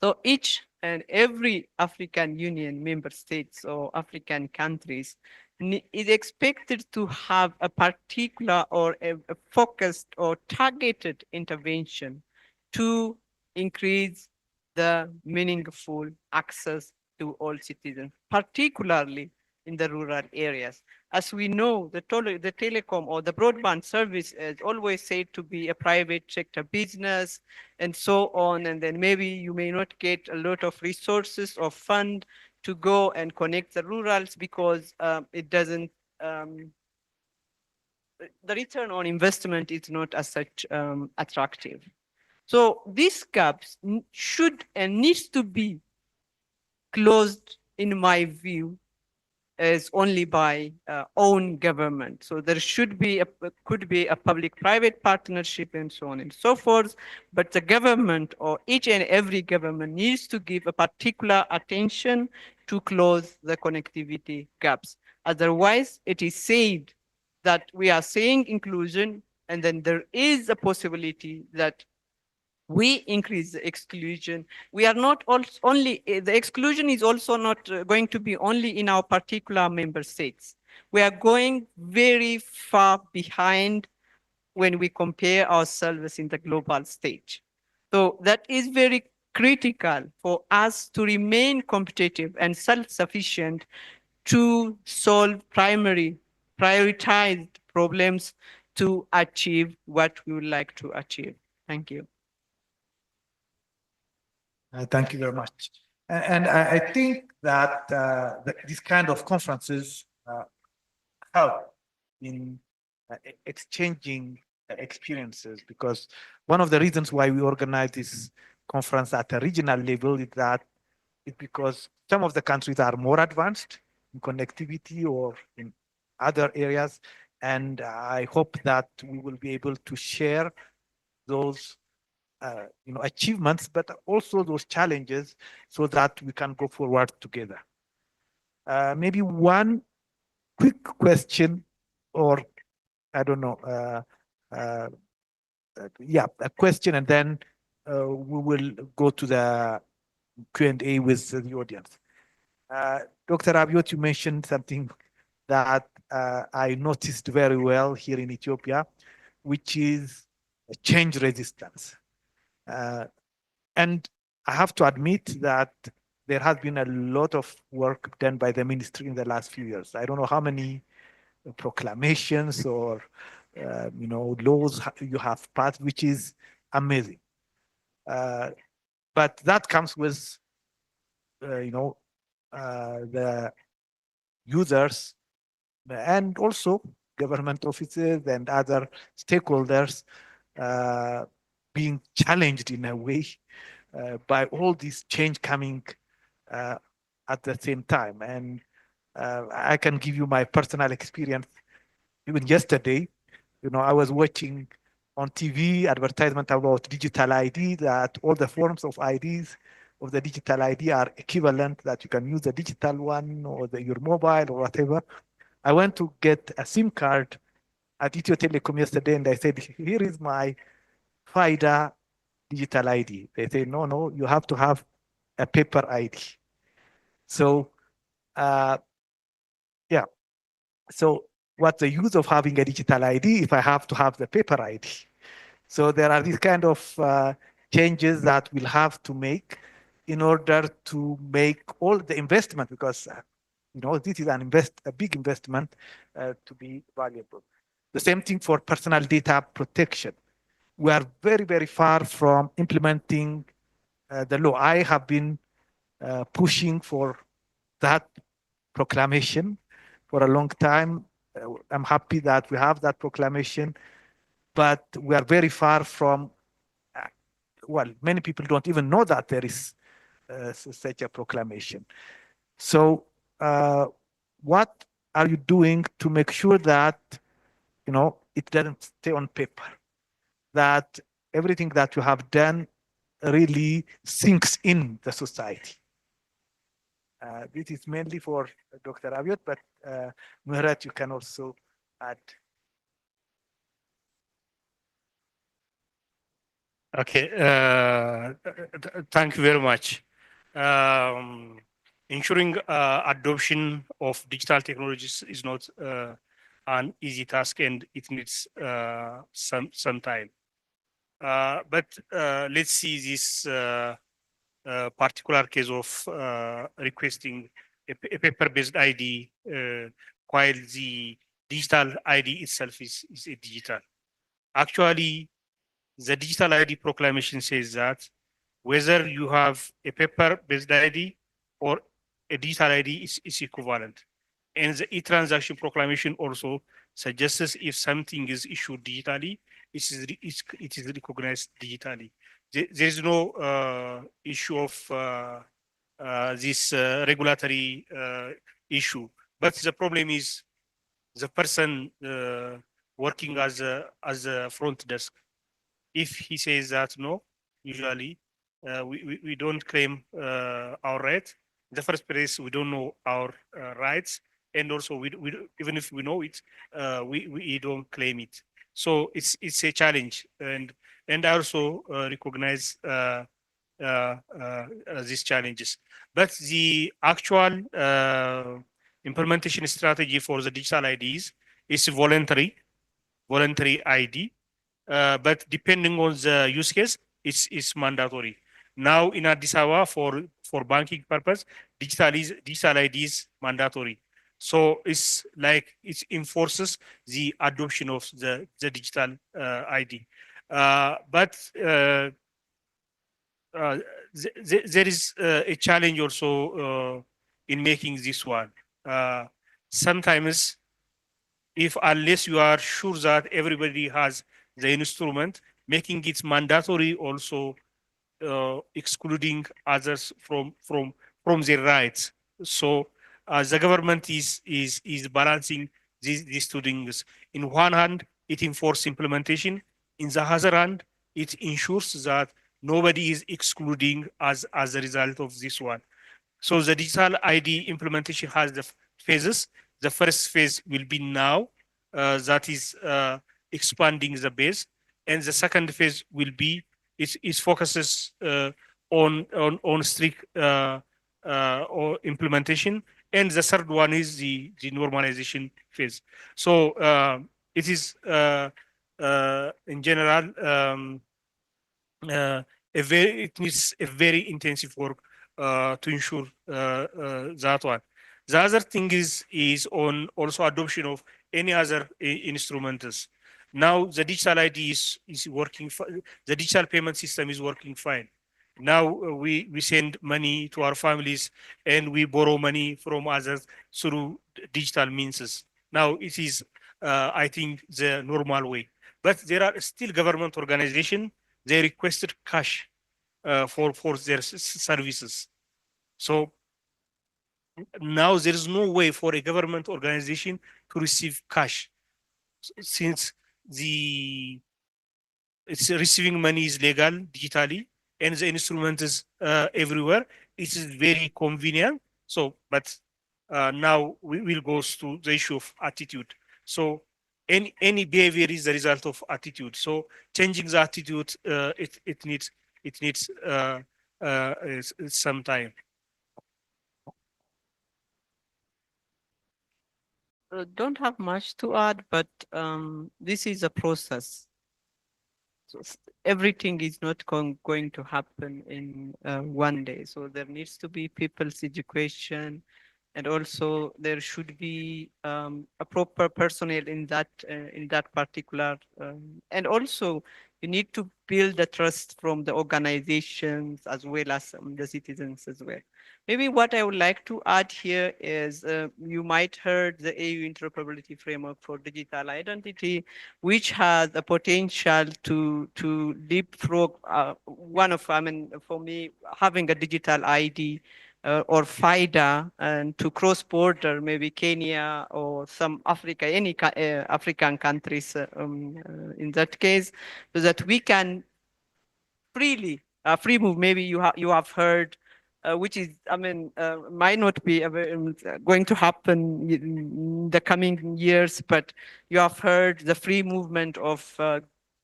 E: So each and every African Union member states or African countries is expected to have a particular or a focused or targeted intervention to increase the meaningful access to all citizens, particularly in the rural areas. As we know, the telecom or the broadband service is always said to be a private sector business and so on. And then maybe you may not get a lot of resources or fund to go and connect the rurals because it doesn't, the return on investment is not as such attractive. So these gaps should and needs to be closed, in my view, is only by own government. So there could be a public-private partnership and so on and so forth. But the government, or each and every government, needs to give a particular attention to close the connectivity gaps. Otherwise, it is said that we are saying inclusion, and then there is a possibility that we increase the exclusion. We are not only, the exclusion is also not going to be only in our particular member states. We are going very far behind when we compare ourselves in the global stage. So that is very critical for us to remain competitive and self-sufficient to solve prioritized problems to achieve what we would like to achieve. Thank you.
D: Thank you very much. And I think that these kind of conferences help in exchanging experiences, because one of the reasons why we organize this conference at a regional level is that it's because some of the countries are more advanced in connectivity or in other areas, and I hope that we will be able to share those achievements, but also those challenges, so that we can go forward together. Maybe one quick question, or I don't know, a question, and then we will go to the Q&A with the audience. Dr. Abiyot, you mentioned something that I noticed very well here in Ethiopia, which is change resistance. And I have to admit that there has been a lot of work done by the ministry in the last few years. I don't know how many proclamations or laws you have passed, which is amazing. But that comes with the users and also government offices and other stakeholders being challenged in a way by all this change coming at the same time. And I can give you my personal experience. Even yesterday, I was watching on TV advertisement about digital ID, that all the forms of IDs of the digital ID are equivalent, that you can use the digital one or your mobile or whatever. I went to get a SIM card at Ethio Telecom yesterday, and I said, here is my FIDA digital ID. They say, no, you have to have a paper ID. So, so what's the use of having a digital ID if I have to have the paper ID? So there are these kind of changes that we'll have to make in order to make all the investment, because this is a big investment to be valuable. The same thing for personal data protection. We are very, very far from implementing the law. I have been pushing for that proclamation for a long time. I'm happy that we have that proclamation, but we are very far from, many people don't even know that there is such a proclamation. So what are you doing to make sure that, it doesn't stay on paper, that everything that you have done really sinks in the society? This is mainly for Dr. Abiyot, but Mihret, you can also add.
C: Okay, thank you very much. Ensuring adoption of digital technologies is not an easy task, and it needs some time. But let's see this particular case of requesting a paper-based ID, while the digital ID itself is a digital. Actually, the digital ID proclamation says that whether you have a paper-based ID or a digital ID is equivalent. And the e-transaction proclamation also suggests if something is issued digitally, it is recognized digitally. There is no issue of this regulatory issue But the problem is the person working as a front desk. If he says that no, usually we don't claim our right. In the first place, we don't know our rights, and also even if we know it, we don't claim it. So it's a challenge, and I also recognize these challenges. But the actual implementation strategy for the digital IDs is voluntary ID, but depending on the use case, it's mandatory. Now in Addis Ababa for banking purpose, digital ID is mandatory. So it's like it enforces the adoption of the digital ID. But there is a challenge also in making this one. Sometimes, if unless you are sure that everybody has the instrument, making it mandatory also excluding others from their rights. So the government is balancing these two things. In one hand, it enforces implementation. In the other hand, it ensures that nobody is excluding as a result of this one. So the digital ID implementation has the phases. The first phase will be now, that is expanding the base, and the second phase will be it focuses on strict or implementation, and the third one is the normalization phase. So it is in general it needs a very intensive work to ensure that one. The other thing is on also adoption of any other instruments. Now the digital ID is working. The digital payment system is working fine. Now we send money to our families and we borrow money from others through digital means. Now it is, I think, the normal way. But there are still government organizations, they requested cash for their services. So now there is no way for a government organization to receive cash, since it's receiving money is legal digitally and the instrument is everywhere. It is very convenient. So, but now we will go to the issue of attitude. So any behavior is the result of attitude. So changing the attitude, it needs some time.
E: Don't have much to add, but this is a process. So everything is not going to happen in one day. So there needs to be people's education, and also there should be a proper personnel in that particular, and also you need to build the trust from the organizations as well as the citizens as well. Maybe what I would like to add here is you might heard the AU interoperability framework for digital identity, which has the potential to leapfrog one of, I mean, for me, having a digital ID or FIDA, and to cross border, maybe Kenya or some Africa, any African countries in that case, so that we can freely, free move. Maybe you have heard, which is, I mean, might not be going to happen in the coming years, but you have heard the free movement of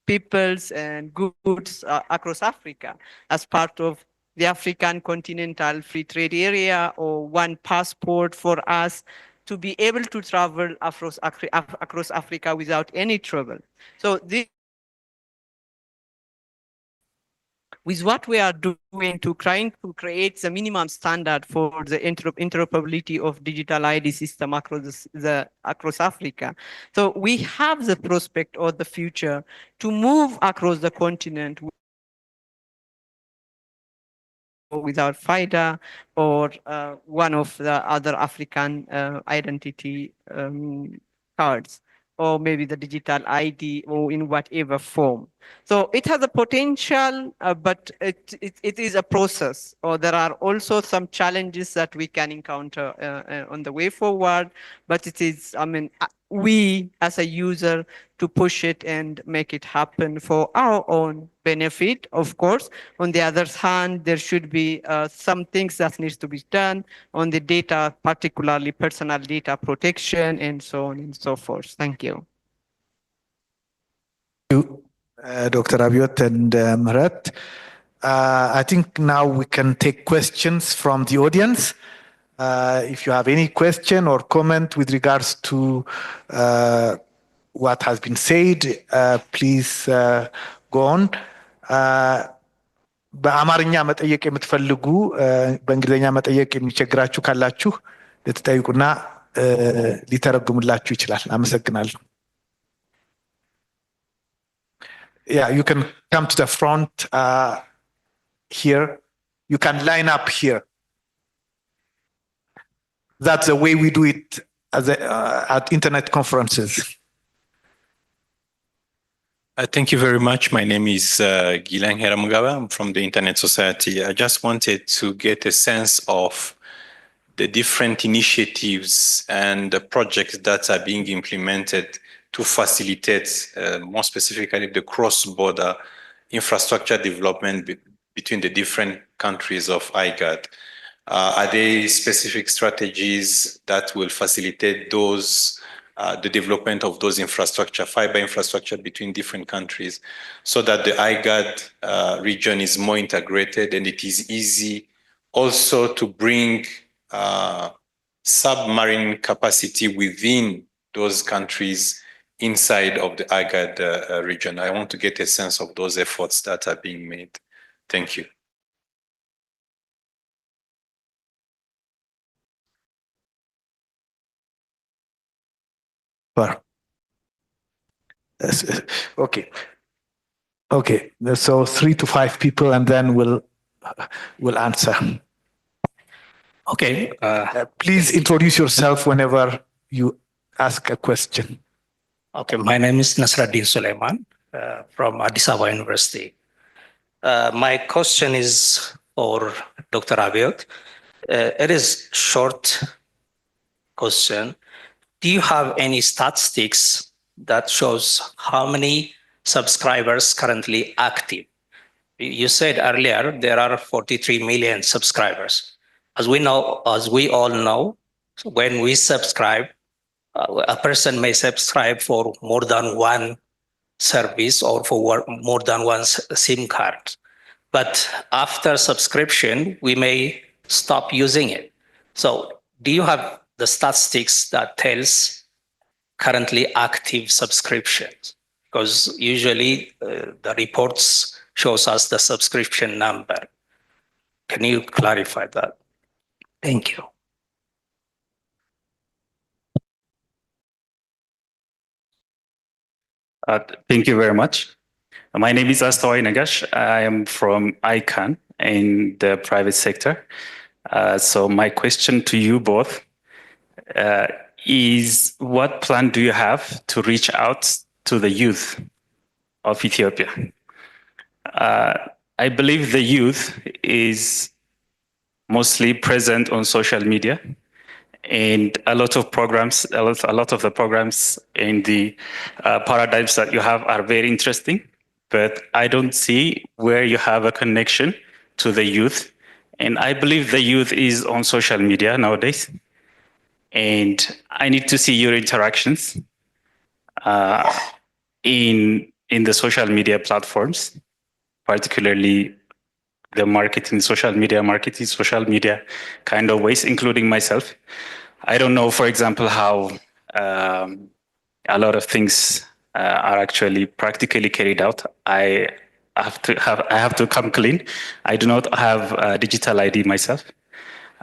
E: peoples and goods across Africa as part of the African Continental Free Trade Area, or one passport for us to be able to travel across Africa without any trouble. So this, with what we are doing to trying to create the minimum standard for the interoperability of digital ID system across Africa. So we have the prospect or the future to move across the continent without FIDA or one of the other African identity cards. or maybe the digital ID, or in whatever form. So it has a potential, but it is a process, or there are also some challenges that we can encounter on the way forward, but it is, I mean, we as a user to push it and make it happen for our own benefit, of course. On the other hand, there should be some things that needs to be done on the data, particularly personal data protection and so on and so forth. Thank you.
D: Thank you, Dr. Abiyot and Mihret. I think now we can take questions from the audience. If you have any question or comment with regards to what has been said, please go on. በአማርኛ መጠየቅ የምትፈልጉ በእንግሊዝኛ መጠየቅ የሚቸግራችሁ ካላችሁ ልትጠይቁና ሊተረጉምላችሁ ይችላል። አመሰግናለሁ። Yeah, you can come to the front here. You can line up here. That's the way we do it at internet conferences.
F: Thank you very much. My name is Gilang Heramugaba. I'm from the Internet Society. I just wanted to get a sense of the different initiatives and the projects that are being implemented to facilitate, more specifically, the cross-border infrastructure development between the different countries of IGAD. Are there specific strategies that will facilitate those the development of those infrastructure, fiber infrastructure between different countries, so that the IGAD region is more integrated and it is easy also to bring submarine capacity within those countries inside of the IGAD region. I want to get a sense of those efforts that are being made. Thank you.
D: Okay. Okay. So 3 to 5 people, and then we'll answer.
G: Okay.
D: Please introduce yourself whenever you ask a question.
G: Okay. My name is Nasraddin Suleiman from Addis Ababa University. My question is for Dr. Abiyot. It is short question. Do you have any statistics that shows how many subscribers currently active? You said earlier there are 43 million subscribers. As we all know, when we subscribe, a person may subscribe for more than one service or for more than one SIM card. But after subscription, we may stop using it. So do you have the statistics that tells currently active subscriptions? Because usually the reports shows us the subscription number. Can you clarify that? Thank you.
H: Thank you very much. My name is Astoy Nagash. I am from ICANN in the private sector. So my question to you both is, what plan do you have to reach out to the youth of Ethiopia? I believe the youth is mostly present on social media, and a lot of programs, a lot of the programs in the paradigms that you have are very interesting, but I don't see where you have a connection to the youth. And I believe the youth is on social media nowadays. And I need to see your interactions in the social media platforms, particularly the marketing, social media kind of ways, including myself. I don't know, for example, how a lot of things are actually practically carried out. I have to come clean. I do not have a digital ID myself.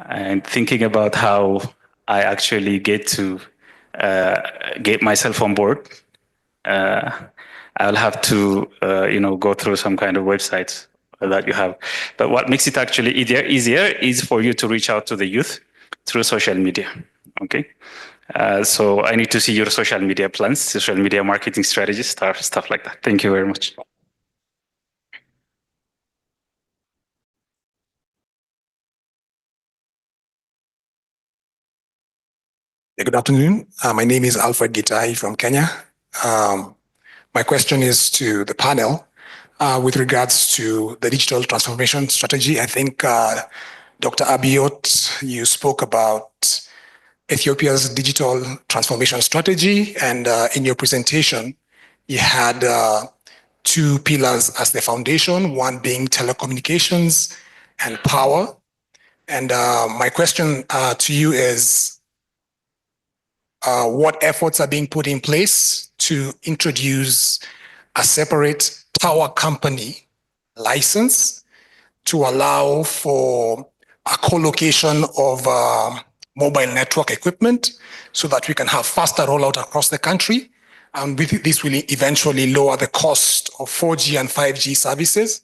H: And thinking about how I actually get to get myself on board, I'll have to go through some kind of websites that you have. But what makes it actually easier is for you to reach out to the youth through social media. Okay. So I need to see your social media plans, social media marketing strategies, stuff like that. Thank you very much.
I: Good afternoon. My name is Alfred Gitai from Kenya. My question is to the panel with regards to the digital transformation strategy. I think Dr. Abiyot, you spoke about Ethiopia's digital transformation strategy, and in your presentation, you had two pillars as the foundation, one being telecommunications and power. And my question to you is, what efforts are being put in place to introduce a separate power company license to allow for a co-location of mobile network equipment so that we can have faster rollout across the country. And this will eventually lower the cost of 4G and 5G services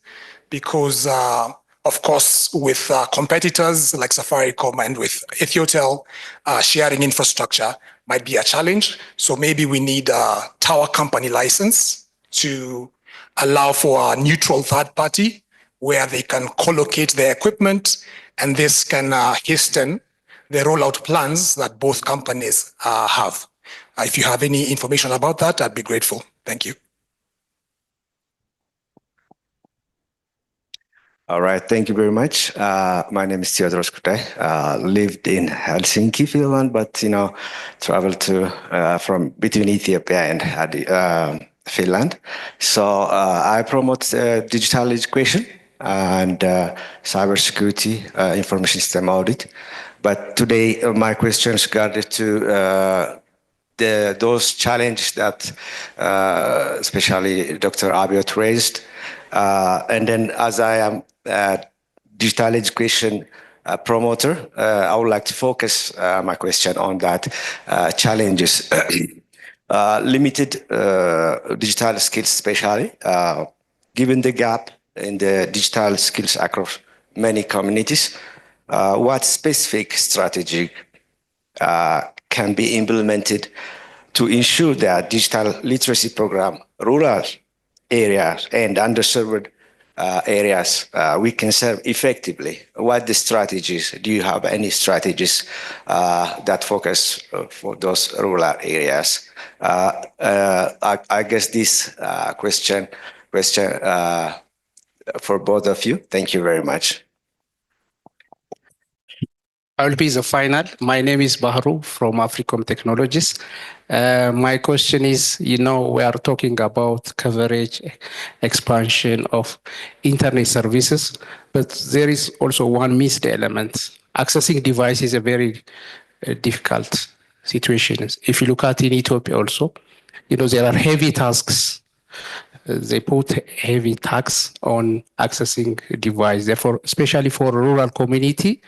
I: because, of course, with competitors like Safaricom and with Ethiotel, sharing infrastructure might be a challenge. So maybe we need a tower company license to allow for a neutral third party where they can co-locate their equipment, and this can hasten the rollout plans that both companies have. If you have any information about that, I'd be grateful. Thank you.
J: All right, thank you very much. My name is Theodoros Kutai. Lived in Helsinki, Finland, but traveled to from between Ethiopia and Finland. So I promote digital education and cybersecurity, information system audit. But today my questions regarded to those challenges that especially Dr. Abiyot raised. And then as I am digital education promoter, I would like to focus my question on that challenges. Limited digital skills, especially given the gap in the digital skills across many communities, what specific strategy can be implemented to ensure that digital literacy program, rural areas and underserved areas we can serve effectively? What the strategies? Do you have any strategies that focus for those rural areas? I guess this question for both of you. Thank you very much.
K: I will be the final. My name is Bahru from Africom Technologies. My question is, we are talking about coverage, expansion of internet services, but there is also one missed element. Accessing device is a very difficult situation. If you look at in Ethiopia also, there are heavy tasks. They put heavy tax on accessing device. Therefore, especially for rural community,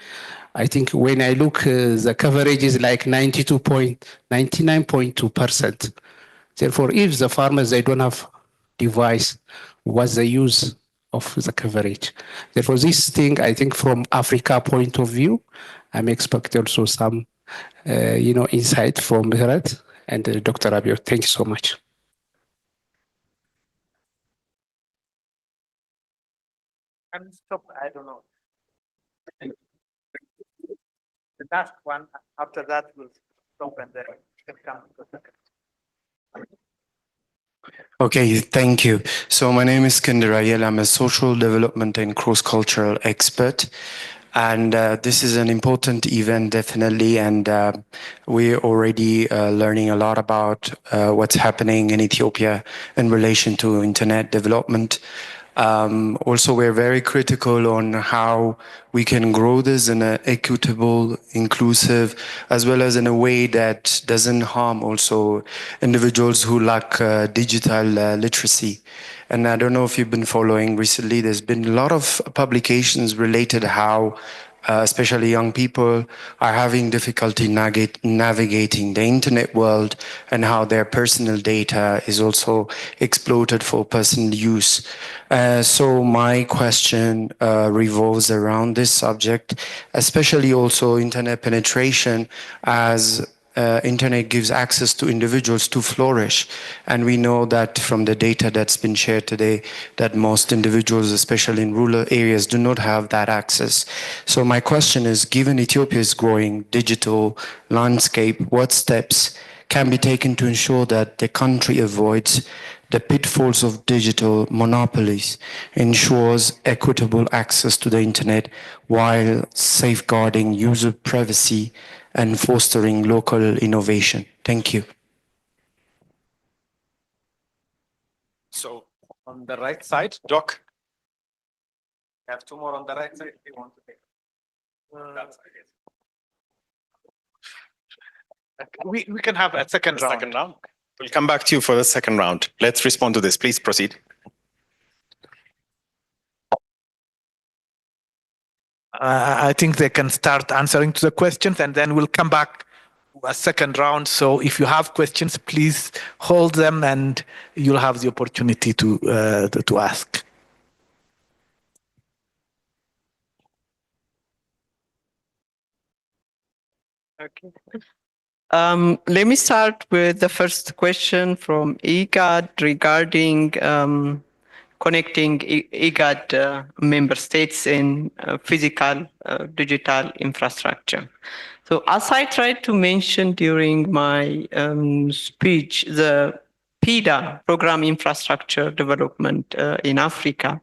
K: I think when I look, the coverage is like 99.2%. Therefore, if the farmers, they don't have device, what's the use of the coverage? Therefore, this thing, I think from Africa point of view, I'm expecting also some, insight from Mihret and Dr. Abiyot. Thank you so much.
D: Stop, I don't know. The last one, after that, we'll stop and then can come to the second.
L: Okay, thank you. So my name is Kinder Ayel. I'm a social development and cross-cultural expert. And this is an important event, definitely. And we're already learning a lot about what's happening in Ethiopia in relation to internet development. Also, we're very critical on how we can grow this in an equitable, inclusive, as well as in a way that doesn't harm also individuals who lack digital literacy. And I don't know if you've been following recently, there's been a lot of publications related how especially young people are having difficulty navigating the internet world and how their personal data is also exploited for personal use. So my question revolves around this subject, especially also internet penetration as internet gives access to individuals to flourish. And we know that from the data that's been shared today, that most individuals, especially in rural areas, do not have that access. So my question is, given Ethiopia's growing digital landscape, what steps can be taken to ensure that the country avoids the pitfalls of digital monopolies, ensures equitable access to the internet while safeguarding user privacy and fostering local innovation? Thank you.
A: So on the right side, Doc. We have two more on the right side if you want to take. That side, yes.
D: We can have a second round.
A: Second round. We'll come back to you for the second round. Let's respond to this. Please proceed.
D: I think they can start answering to the questions, and then we'll come back a second round. So if you have questions, please hold them, and you'll have the opportunity to ask.
E: Okay. Let me start with the first question from IGAD regarding connecting IGAD member states in physical digital infrastructure. So as I tried to mention during my speech, the PIDA, Program Infrastructure Development in Africa,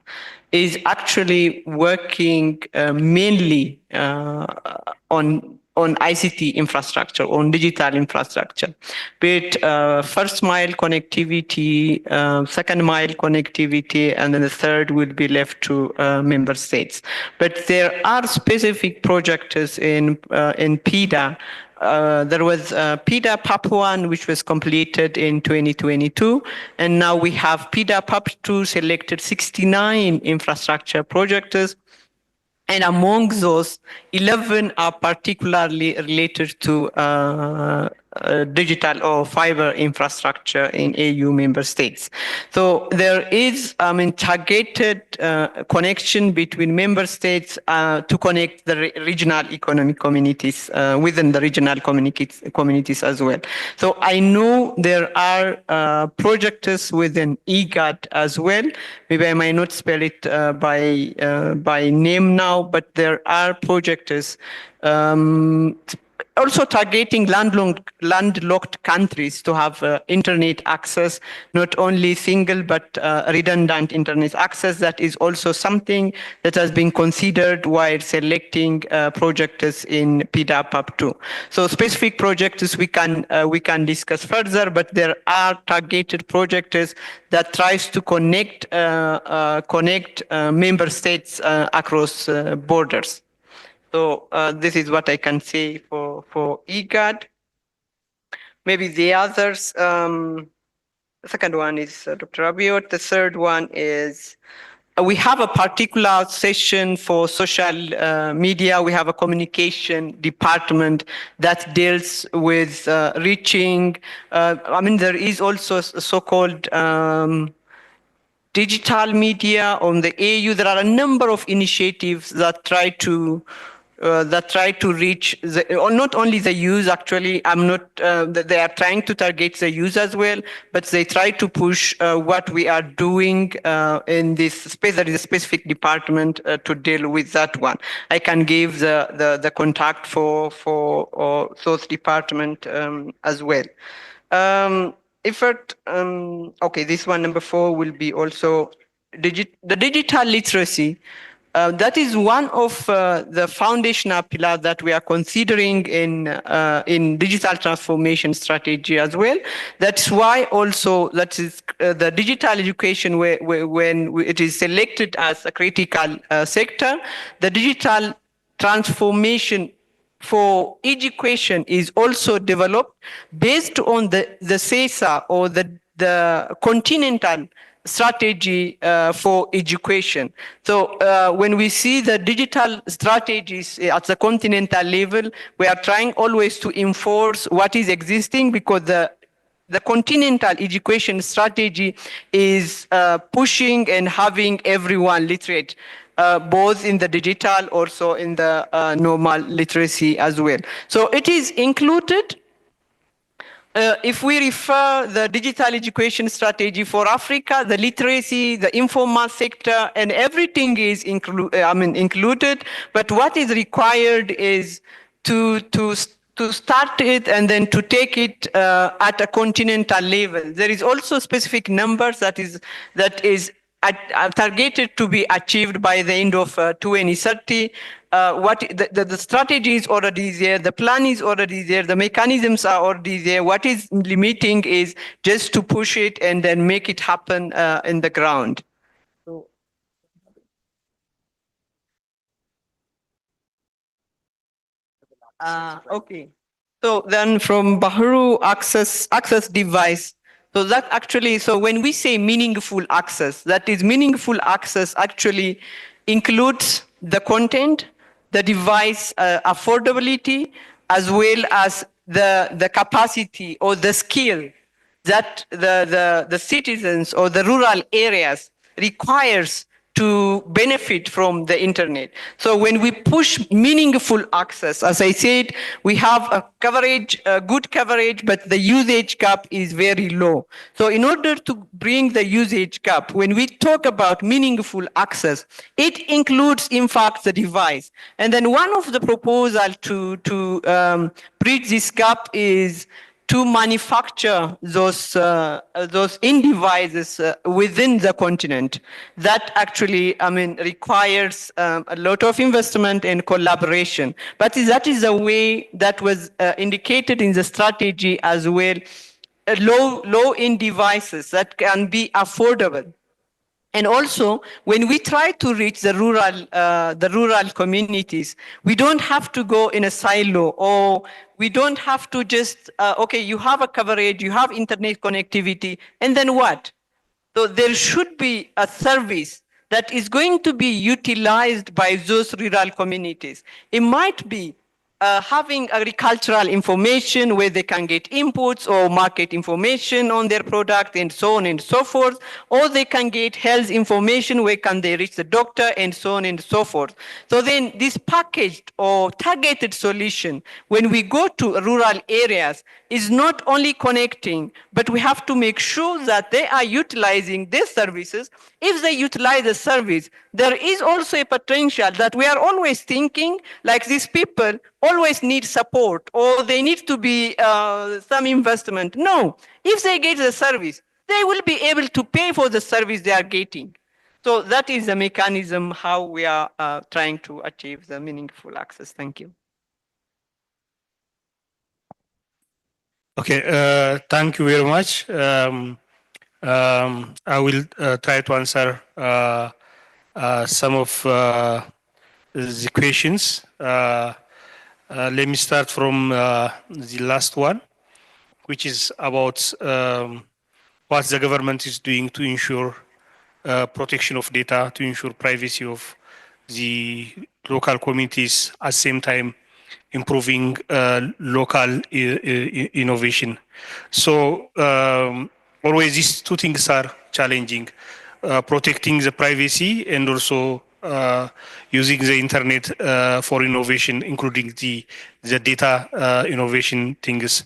E: is actually working mainly on ICT infrastructure, on digital infrastructure, be it first mile connectivity, second mile connectivity, and then the third will be left to member states. But there are specific projects in PIDA. There was PIDA PAP1, which was completed in 2022, and now we have PIDA PAP2 selected 69 infrastructure projects. And among those, 11 are particularly related to digital or fiber infrastructure in AU member states. So there is targeted connection between member states to connect the regional economic communities within the regional communities as well. So I know there are projects within IGAD as well. Maybe I might not spell it by name now, but there are projects also targeting landlocked countries to have internet access, not only single but redundant internet access. That is also something that has been considered while selecting projects in PIDA PAP2. So specific projects we can discuss further, but there are targeted projects that tries to connect member states across borders. So this is what I can say for IGAD. Maybe the others, the second one is Dr. Abiyot. The third one is we have a particular session for social media. We have a communication department that deals with reaching. There is also a so-called digital media on the AU. There are a number of initiatives that try to reach not only the youth. Actually, they are trying to target the youth as well, but they try to push what we are doing in this space. There is a specific department to deal with that one. I can give the contact for those department as well. Okay, this one, number 4, will be also the digital literacy. That is one of the foundational pillars that we are considering in digital transformation strategy as well. That's why also that is the digital education when it is selected as a critical sector, the digital transformation for education is also developed based on the CESA or the continental strategy for education. So when we see the digital strategies at the continental level, we are trying always to enforce what is existing, because the continental education strategy is pushing and having everyone literate, both in the digital, also in the normal literacy as well. So it is included if we refer the digital education strategy for Africa, the literacy, the informal sector, and everything is included. But what is required is to start it and then to take it at a continental level. There is also specific numbers that is targeted to be achieved by the end of 2030. The strategy is already there, the plan is already there, the mechanisms are already there. What is limiting is just to push it and then make it happen in the ground. Okay. So then from Bahru access device. So that actually, so when we say meaningful access, that is meaningful access actually includes the content, the device affordability, as well as the capacity or the skill that the citizens or the rural areas requires to benefit from the internet. So when we push meaningful access, as I said, we have a coverage, a good coverage, but the usage gap is very low. So in order to bring the usage gap, when we talk about meaningful access, it includes, in fact, the device. And then one of the proposals to bridge this gap is to manufacture those in devices within the continent. That actually, requires a lot of investment and collaboration. But that is a way that was indicated in the strategy as well. Low-end devices that can be affordable. And also, when we try to reach the rural communities, we don't have to go in a silo, or we don't have to just, okay, you have a coverage, you have internet connectivity, and then what? So there should be a service that is going to be utilized by those rural communities. It might be having agricultural information where they can get inputs or market information on their product and so on and so forth, or they can get health information where can they reach the doctor and so on and so forth. So then this packaged or targeted solution, when we go to rural areas, is not only connecting, but we have to make sure that they are utilizing these services. If they utilize the service, there is also a potential that we are always thinking like these people always need support or they need to be some investment. No, if they get the service, they will be able to pay for the service they are getting. So that is the mechanism how we are trying to achieve the meaningful access. Thank you.
C: Okay, thank you very much. I will try to answer some of the questions. Let me start from the last one, which is about what the government is doing to ensure protection of data, to ensure privacy of the local communities, at the same time improving local innovation. So always these two things are challenging, protecting the privacy and also using the internet for innovation, including the data innovation things.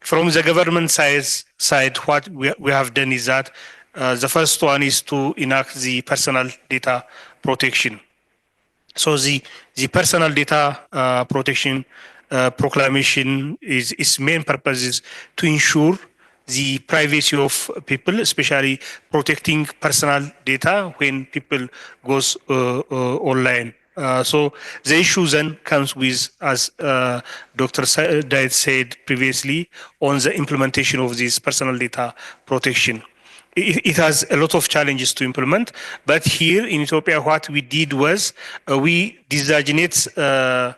C: From the government side, what we have done is that the first one is to enact the personal data protection. So the personal data protection proclamation its main purpose is to ensure the privacy of people, especially protecting personal data when people goes online. So the issue then comes with, as Dr. Dawit said previously, on the implementation of this personal data protection. It has a lot of challenges to implement, but here in Ethiopia, what we did was we designate an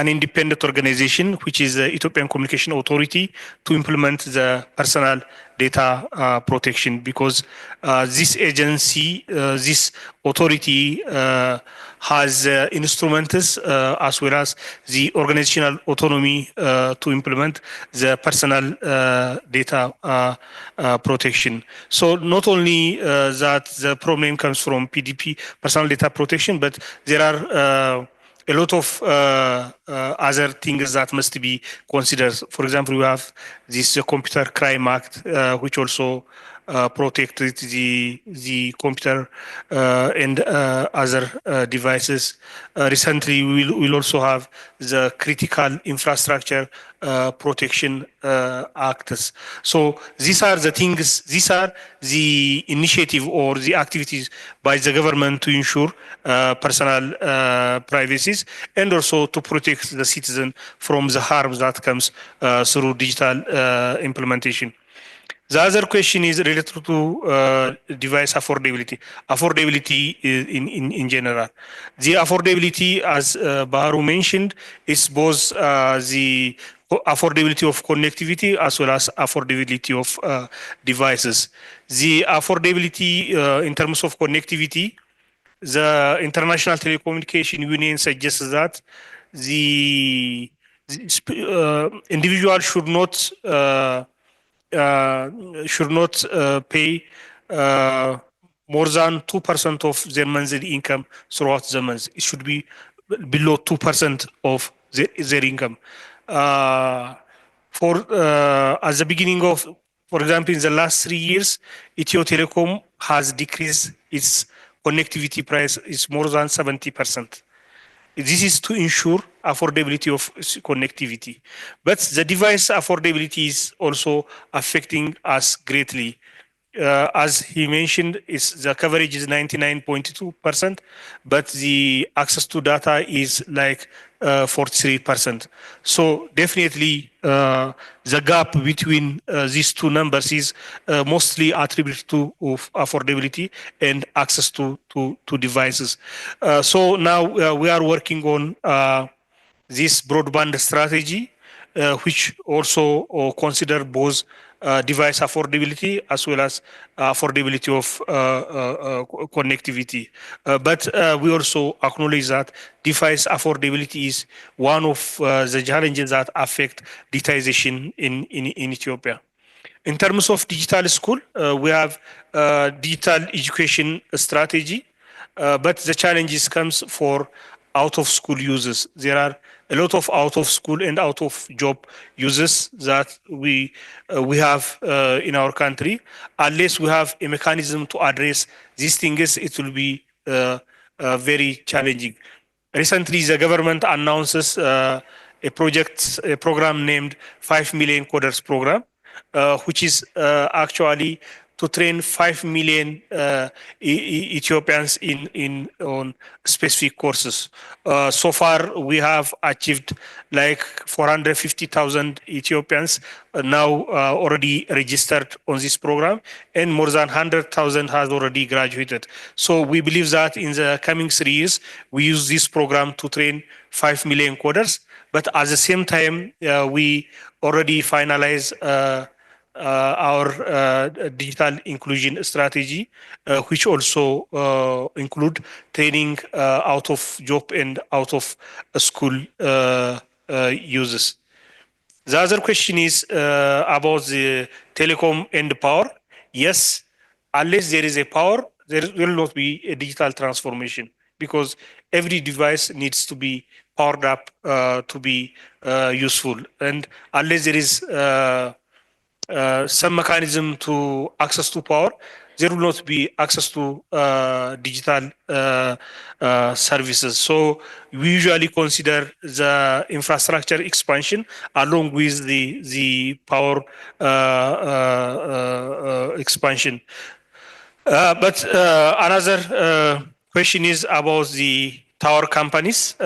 C: independent organization, which is the Ethiopian Communication Authority, to implement the personal data protection, because this agency, this authority has instruments as well as the organizational autonomy to implement the personal data protection. So not only that the problem comes from PDP, personal data protection, but there are a lot of other things that must be considered. For example, we have this Computer Crime Act, which also protected the computer and other devices. Recently, we'll also have the Critical Infrastructure Protection Acts. So these are the things, these are the initiative or the activities by the government to ensure personal privacies and also to protect the citizen from the harms that comes through digital implementation. The other question is related to device affordability. Affordability in general. The affordability, as Baharu mentioned, is both the affordability of connectivity as well as affordability of devices. The affordability in terms of connectivity, the International Telecommunication Union suggests that the individual should not pay more than 2% of their monthly income throughout the month. It should be below 2% of their income. At the beginning of, for example, in the last 3 years, Ethio Telecom has decreased its connectivity price is more than 70%. This is to ensure affordability of connectivity. But the device affordability is also affecting us greatly. As he mentioned, the coverage is 99.2%, but the access to data is like 43%. So definitely the gap between these two numbers is mostly attributed to affordability and access to devices. So now we are working on this broadband strategy, which also consider both device affordability as well as affordability of connectivity. But we also acknowledge that device affordability is one of the challenges that affect digitization in Ethiopia. In terms of digital school, we have digital education strategy, but the challenges comes for out-of-school users. There are a lot of out-of-school and out-of-job users that we have in our country. Unless we have a mechanism to address these things, it will be very challenging. Recently, the government announces a program named 5 Million Coders Program, which is actually to train 5 million Ethiopians on specific courses. So far, we have achieved like 450,000 Ethiopians now already registered on this program, and more than 100,000 has already graduated. So we believe that in the coming 3 years, we use this program to train 5 million coders. But at the same time, we already finalize our digital inclusion strategy, which also include training out of job and out of school users. The other question is about the telecom and the power. Yes, unless there is a power, there will not be a digital transformation, because every device needs to be powered up to be useful. And unless there is some mechanism to access to power, there will not be access to digital services. So we usually consider the infrastructure expansion along with the power expansion. But another question is about the tower companies.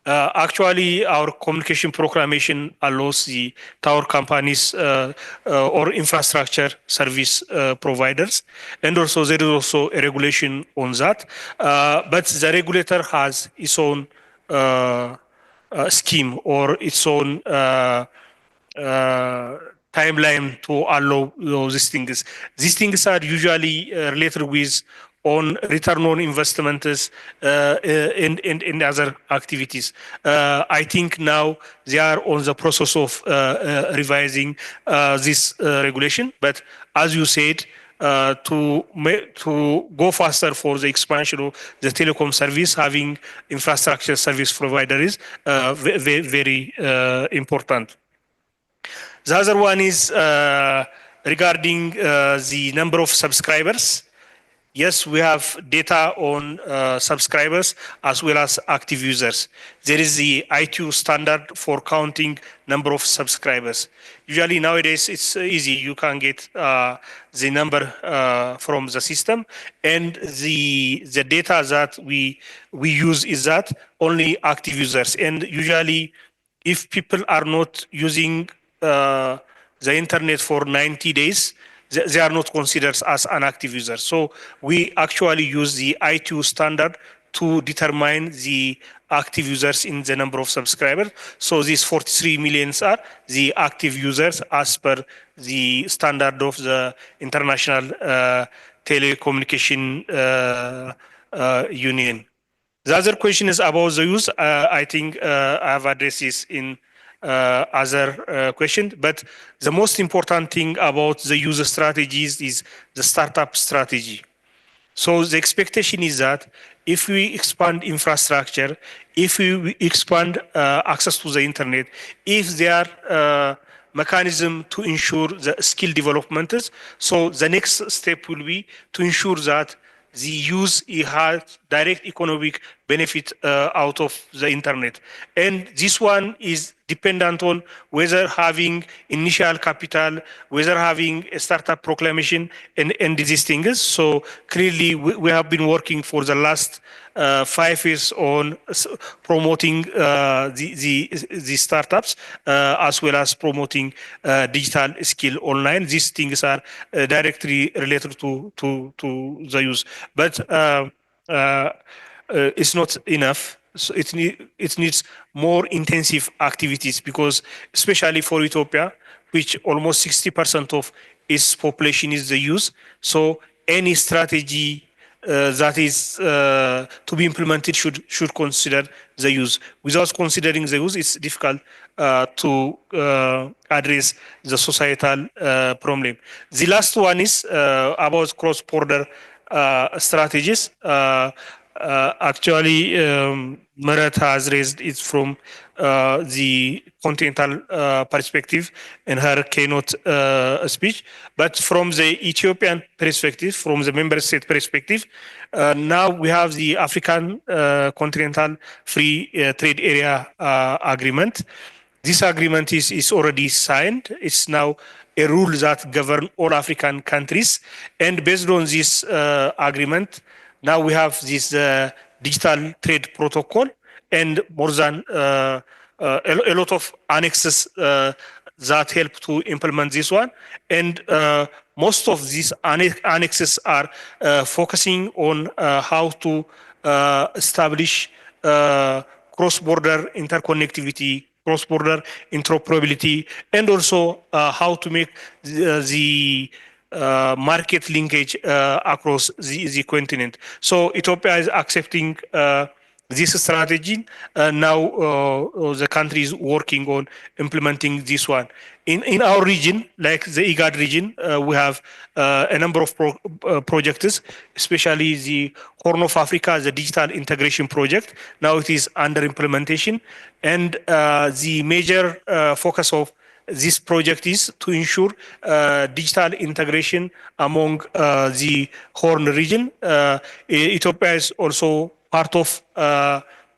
C: Actually, our communication proclamation allows the tower companies or infrastructure service providers, and also there is also a regulation on that. But the regulator has its own scheme or its own timeline to allow these things. These things are usually related with on return on investments and other activities. I think now they are on the process of revising this regulation. But as you said, to go faster for the expansion of the telecom service. Having infrastructure service provider is very important. The other one is regarding the number of subscribers. Yes, we have data on subscribers as well as active users. There is the ITU standard for counting number of subscribers. Usually nowadays it's easy. You can get the number from the system, and the data that we use is that only active users. And usually, if people are not using the internet for 90 days, they are not considered as an active user. So we actually use the ITU standard to determine the active users in the number of subscribers. So these 43 million are the active users as per the standard of the International Telecommunication Union. The other question is about the use. I think I have addressed this in other question, but the most important thing about the user strategies is the startup strategy. So the expectation is that if we expand infrastructure, if we expand access to the internet, if there are mechanism to ensure the skill development, so the next step will be to ensure that the use has direct economic benefit out of the internet. And this one is dependent on whether having initial capital, whether having a startup proclamation, and these things. So clearly we have been working for the last 5 years on promoting the startups as well as promoting digital skill online. These things are directly related to the use, but it's not enough. So it needs more intensive activities, because especially for Ethiopia, which almost 60% of its population is the youth. So any strategy that is to be implemented should consider the youth. Without considering the youth, it's difficult to address the societal problem. The last one is about cross-border strategies. Actually, Mihret has raised it from the continental perspective in her keynote speech, but from the Ethiopian perspective, from the member state perspective, now we have the African Continental Free Trade Area Agreement. This agreement is already signed. It's now a rule that governs all African countries, and based on this agreement, now we have this digital trade protocol and more than a lot of annexes that help to implement this one. And most of these annexes are focusing on how to establish cross-border interconnectivity, cross-border interoperability, and also how to make the market linkage across the continent. So Ethiopia is accepting this strategy. Now the country is working on implementing this one. In our region, like the IGAD region, we have a number of projects, especially the Horn of Africa, the digital integration project. Now it is under implementation, and the major focus of this project is to ensure digital integration among the Horn region. Ethiopia is also part of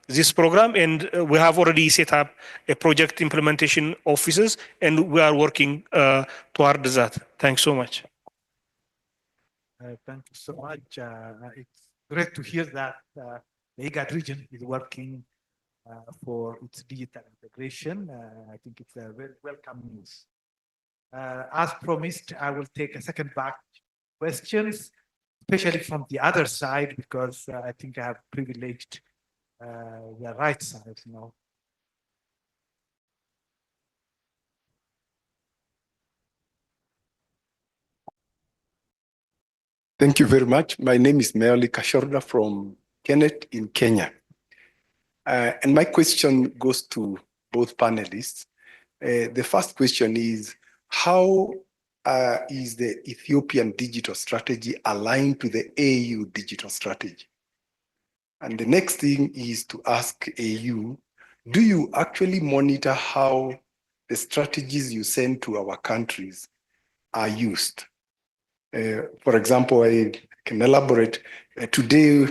C: this program, and we have already set up a project implementation offices, and we are working toward that. Thanks so much.
D: Thank you so much. It's great to hear that the IGAD region is working for its digital integration. I think it's a very welcome news. As promised, I will take a second batch questions, especially from the other side, because I think I have privileged the right side now.
M: Thank you very much. My name is Meoli Kashorda from Kenneth in Kenya. And my question goes to both panelists. The first question is, how is the Ethiopian digital strategy aligned to the AU digital strategy? And the next thing is to ask AU, do you actually monitor how the strategies you send to our countries are used? For example, I can elaborate. Today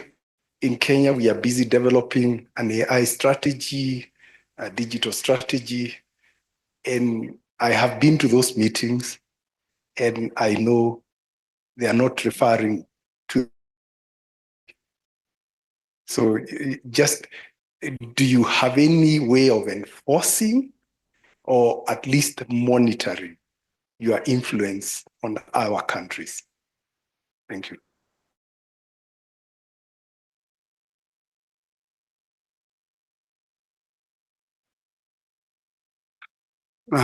M: in Kenya, we are busy developing an AI strategy, a digital strategy, and I have been to those meetings, and I know they are not referring to. So just, do you have any way of enforcing or at least monitoring your influence on our countries? Thank you.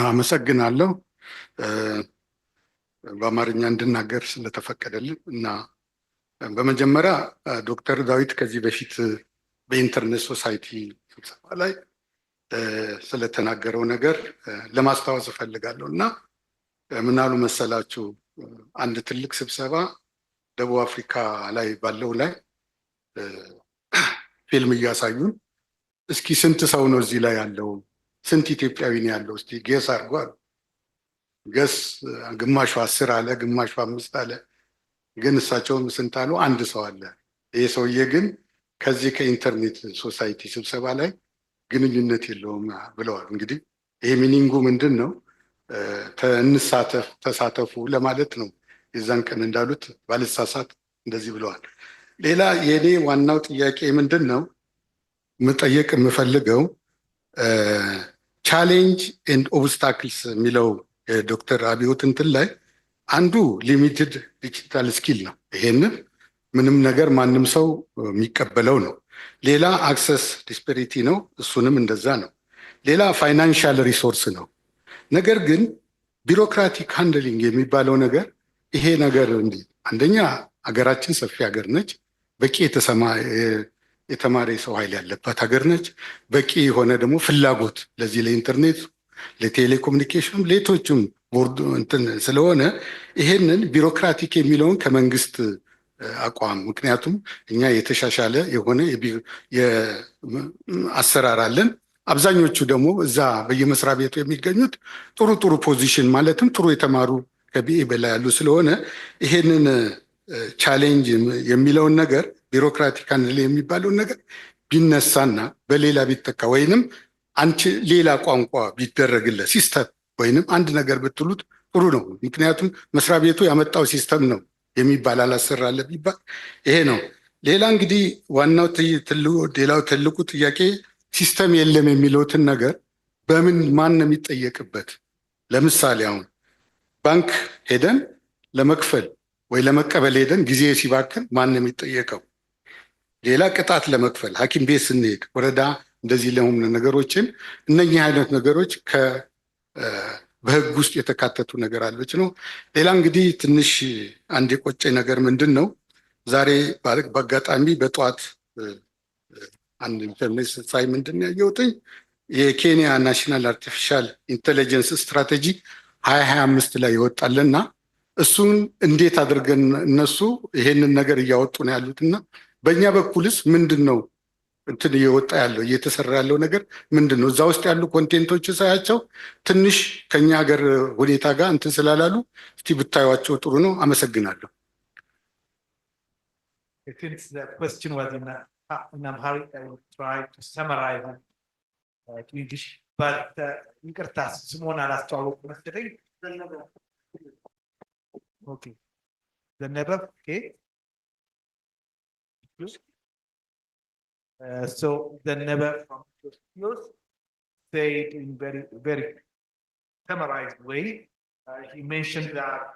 N: አመሰግናለሁ በአማርኛ እንድናገር ስለተፈቀደልን እና በመጀመሪያ ዶክተር ዳዊት ከዚህ በፊት በኢንተርኔት ሶሳይቲ ስብሰባ ላይ ስለተናገረው ነገር ለማስታወስ እፈልጋለሁ እና ምን አሉ መሰላችሁ አንድ ትልቅ ስብሰባ ደቡብ አፍሪካ ላይ ባለው ላይ ፊልም እያሳዩን እስኪ ስንት ሰው ነው እዚህ ላይ ያለው ስንት ኢትዮጵያዊ ነው ያለው እስቲ ጌስ አድርጓል ገስ ግማሹ 10 አለ ግማሹ 5 አለ ግን እሳቸውም ስንት አሉ አንድ ሰው አለ ይሄ ሰውዬ ግን ከዚህ ከኢንተርኔት ሶሳይቲ ስብሰባ ላይ ግንኙነት የለውም ብለዋል እንግዲህ ይሄ ሚኒንጉ ምንድነው ተሳተፉ ለማለት ነው የዛን ቀን እንዳሉት ባልሳሳት እንደዚህ ብለዋል ሌላ የኔ ዋናው ጥያቄ ምንድነው መጠየቅ የምፈልገው ቻሌንጅ ኤንድ ኦብስታክልስ የሚለው ዶክተር አብዮት እንትን ላይ አንዱ ሊሚትድ ዲጂታል ስኪል ነው ይሄንን ምንም ነገር ማንም ሰው የሚቀበለው ነው ሌላ አክሰስ ዲስፐሪቲ ነው እሱንም እንደዛ ነው ሌላ ፋይናንሻል ሪሶርስ ነው ነገር ግን ቢሮክራቲክ ሃንድሊንግ የሚባለው ነገር ይሄ ነገር እንዴ አንደኛ ሀገራችን ሰፊ ሀገር ነች በቂ የተማረ ሰው ኃይል ያለባት ሀገር ነች በቂ የሆነ ደግሞ ፍላጎት ለዚህ ለኢንተርኔት ለቴሌኮሙኒኬሽን ሌቶችም ቦርድ እንትን ስለሆነ ይሄንን ቢሮክራቲክ የሚለውን ከመንግስት አቋም ምክንያቱም እኛ የተሻሻለ የሆነ የአሰራር አለን አብዛኞቹ ደግሞ እዛ በየመስሪያ ቤቱ የሚገኙት ጥሩ ፖዚሽን ማለትም ጥሩ የተማሩ ከቢኤ በላይ ያሉ ስለሆነ ይሄንን ቻሌንጅ የሚለውን ነገር ቢሮክራቲክ አንል የሚባለውን ነገር ቢነሳና በሌላ ቢተካ ወይንም አንቺ ሌላ ቋንቋ ቢደረግለት ሲስተም ወይንም አንድ ነገር ብትሉት ጥሩ ነው ምክንያቱም መስሪያ ቤቱ ያመጣው ሲስተም ነው የሚባል አላሰራለ ቢባል ይሄ ነው ሌላ እንግዲህ ዋናው ትልቁ ጥያቄ ሲስተም የለም የሚለውትን ነገር በምን ማን ነው የሚጠየቅበት ለምሳሌ አሁን ባንክ ሄደን ለመክፈል ወይ ለመቀበል ሄደን ጊዜ ሲባክን ማን ነው የሚጠየቀው ሌላ ቅጣት ለመክፈል ሐኪም ቤት ስንሄድ ወረዳ እንደዚህ ለሆኑ ነገሮችን እነኚህ አይነት ነገሮች በህግ ውስጥ የተካተቱ ነገር አለች ነው ሌላ እንግዲህ ትንሽ አንድ የቆጨኝ ነገር ምንድነው ዛሬ በአጋጣሚ በጧት አንድ ኢንተርኔት ሳይ ምንድነው ያየሁትኝ የኬንያ ናሽናል አርቲፊሻል ኢንተለጀንስ ስትራቴጂ 2025 ላይ ይወጣልና እሱን እንዴት አድርገን እነሱ ይሄንን ነገር እያወጡ ነው ያሉትና በእኛ በኩልስ ምንድነው እንትን እየወጣ ያለው እየተሰራ ያለው ነገር ምንድነው እዛ ውስጥ ያሉ ኮንቴንቶች ሳያቸው ትንሽ ከኛ ሀገር ሁኔታ ጋር እንትን ስላላሉ እስቲ ብታዩዋቸው ጥሩ ነው አመሰግናለሁ
D: Since the question was in Amharic, I will try to summarize it to English, but ይቅርታ ስሙን አላስተዋወቅኩም መሰለኝ Okay. The never, okay. So the never from yours said in very summarized way. He mentioned that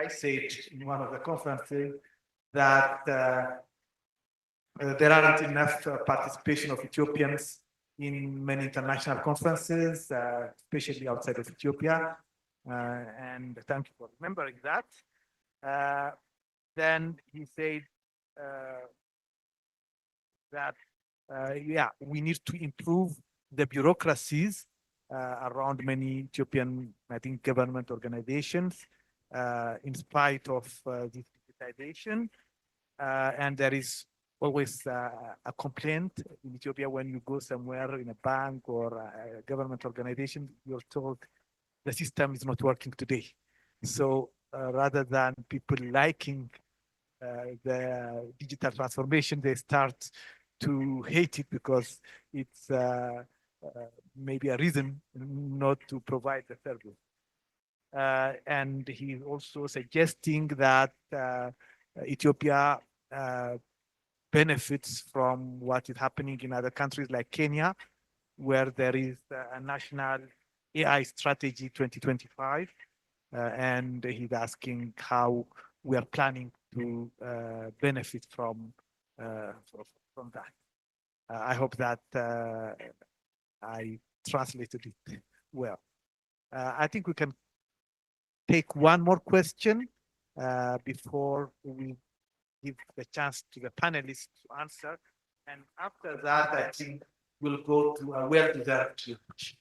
D: I said in one of the conferences that there aren't enough participation of Ethiopians in many international conferences, especially outside of Ethiopia. And thank you for remembering that. Then he said that we need to improve the bureaucracies around many Ethiopian, I think, government organizations. in spite of this digitization. And there is always a complaint in Ethiopia when you go somewhere in a bank or a government organization, you're told the system is not working today. So rather than people liking the digital transformation, they start to hate it because it's maybe a reason not to provide the service. And he's also suggesting that Ethiopia benefits from what is happening in other countries like Kenya, where there is a national AI strategy 2025. And he's asking how we are planning to benefit from that. I hope that I translated it well. I think we can take one more question before we give the chance to the panelists to answer. And after that, I think we'll go to a well-deserved lunch.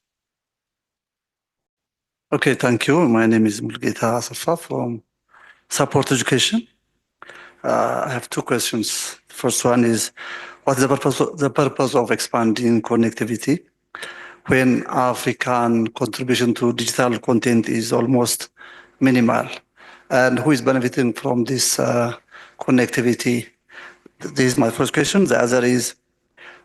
O: Okay, thank you. My name is Mulgeta Asafa from Support Education. I have two questions. First one is, what is the purpose of expanding connectivity when African contribution to digital content is almost minimal? And who is benefiting from this connectivity? This is my first question. The other is,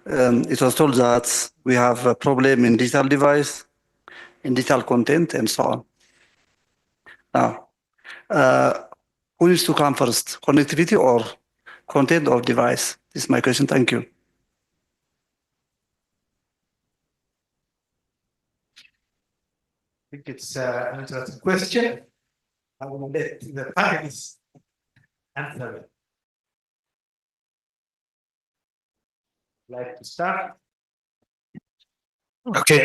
O: it was told that we have a problem in digital device, in digital content, and so on. Now, who needs to come first, connectivity or content or device? This is my question. Thank you.
D: I think it's an interesting question. I will let the panelists answer it. Like to start?
C: Okay,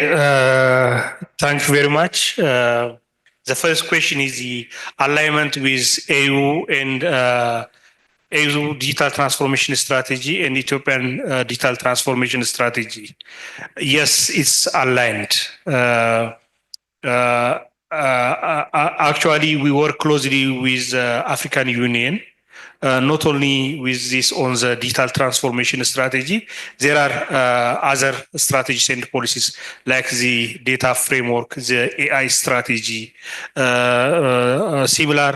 C: thank you very much. The first question is the alignment with AU and AU digital transformation strategy and Ethiopian digital transformation strategy. Yes, it's aligned. Actually, we work closely with African Union, not only with this on the digital transformation strategy, there are other strategies and policies like the data framework, the AI strategy, similar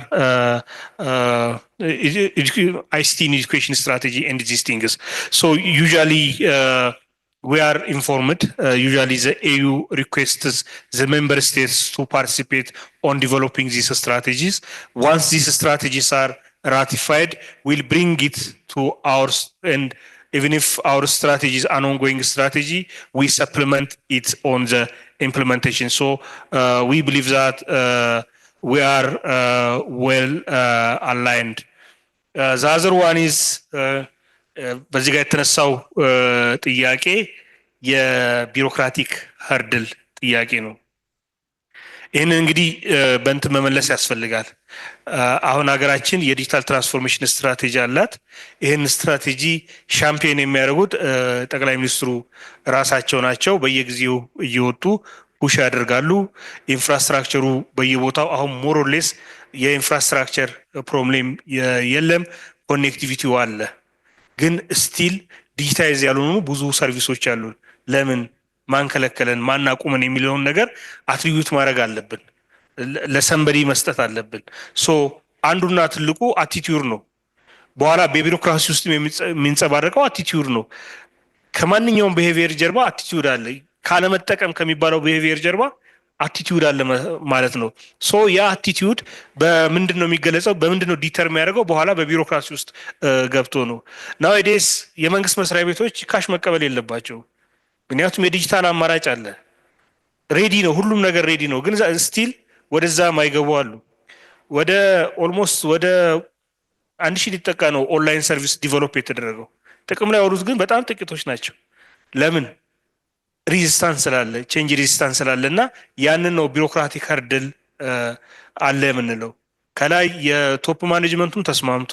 C: ICT in education strategy and these things. So usually we are informed, usually the AU requests the member states to participate on developing these strategies. Once these strategies are ratified, we'll bring it to ours, and even if our strategy is an ongoing strategy, we supplement it on the implementation. So we believe that we are well aligned. The other one is በዚህ ጋር የተነሳው ጥያቄ የቢሮክራቲክ ሀርድል ጥያቄ ነው። ይህን እንግዲህ በእንትን መመለስ ያስፈልጋል። አሁን ሀገራችን የዲጂታል ትራንስፎርሜሽን ስትራቴጂ አላት። ይህን ስትራቴጂ ሻምፒዮን የሚያደርጉት ጠቅላይ ሚኒስትሩ ራሳቸው ናቸው። በየጊዜው እየወጡ ፑሽ ያደርጋሉ። ኢንፍራስትራክቸሩ በየቦታው አሁን ሞሮሌስ የኢንፍራስትራክቸር ፕሮብሌም የለም፣ ኮኔክቲቪቲው አለ። ግን ስቲል ዲጂታይዝ ያልሆኑ ብዙ ሰርቪሶች አሉ። ለምን ማንከለከለን ማናቁመን የሚለውን ነገር አትሪቢዩት ማድረግ አለብን፣ ለሰንበዲ መስጠት አለብን። ሶ አንዱና ትልቁ አቲቲዩድ ነው። በኋላ በቢሮክራሲ ውስጥ የሚንጸባረቀው አቲቲዩድ ነው። ከማንኛውም ቢሄቪየር ጀርባ አቲቲዩድ አለ። ካለመጠቀም ከሚባለው ቢሄቪየር ጀርባ አቲቲዩድ አለ ማለት ነው። ሶ ያ አቲቲዩድ በምንድን ነው የሚገለጸው? በምንድን ነው ዲተር የሚያደርገው? በኋላ በቢሮክራሲ ውስጥ ገብቶ ነው። ናውዴስ የመንግስት መስሪያ ቤቶች ካሽ መቀበል የለባቸው፣ ምክንያቱም የዲጂታል አማራጭ አለ። ሬዲ ነው፣ ሁሉም ነገር ሬዲ ነው። ግን ስቲል ወደዛ ማይገቡ አሉ። ወደ ኦልሞስት ወደ 1000 ሊጠጋ ነው ኦንላይን ሰርቪስ ዲቨሎፕ የተደረገው። ጥቅም ላይ ያሉት ግን በጣም ጥቂቶች ናቸው። ለምን? ሪዚስታንስ ስላለ፣ ቼንጅ ሪዚስታንስ ስላለ እና ያንን ነው ቢሮክራቲክ ሀርድል አለ የምንለው። ከላይ የቶፕ ማኔጅመንቱም ተስማምቶ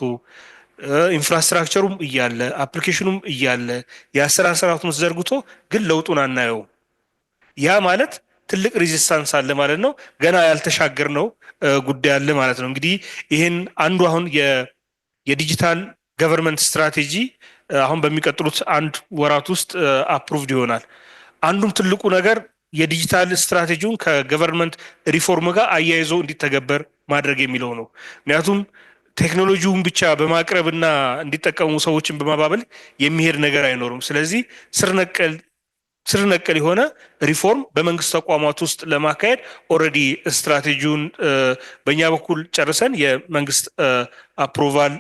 C: ኢንፍራስትራክቸሩም እያለ አፕሊኬሽኑም እያለ የአሰራር ስርዓቱን ዘርግቶ ግን ለውጡን አናየው። ያ ማለት ትልቅ ሬዚስታንስ አለ ማለት ነው። ገና ያልተሻገርነው ጉዳይ አለ ማለት ነው። እንግዲህ ይህን አንዱ አሁን የዲጂታል ገቨርንመንት ስትራቴጂ አሁን በሚቀጥሉት 1 ወራት ውስጥ አፕሩቭድ ይሆናል። አንዱም ትልቁ ነገር የዲጂታል ስትራቴጂውን ከገቨርንመንት ሪፎርም ጋር አያይዞ እንዲተገበር ማድረግ የሚለው ነው። ምክንያቱም ቴክኖሎጂውን ብቻ በማቅረብና እንዲጠቀሙ ሰዎችን በማባበል የሚሄድ ነገር አይኖርም። ስለዚህ ስር ነቀል የሆነ ሪፎርም በመንግስት ተቋማት ውስጥ ለማካሄድ ኦልሬዲ ስትራቴጂውን በእኛ በኩል ጨርሰን የመንግስት አፕሮቫል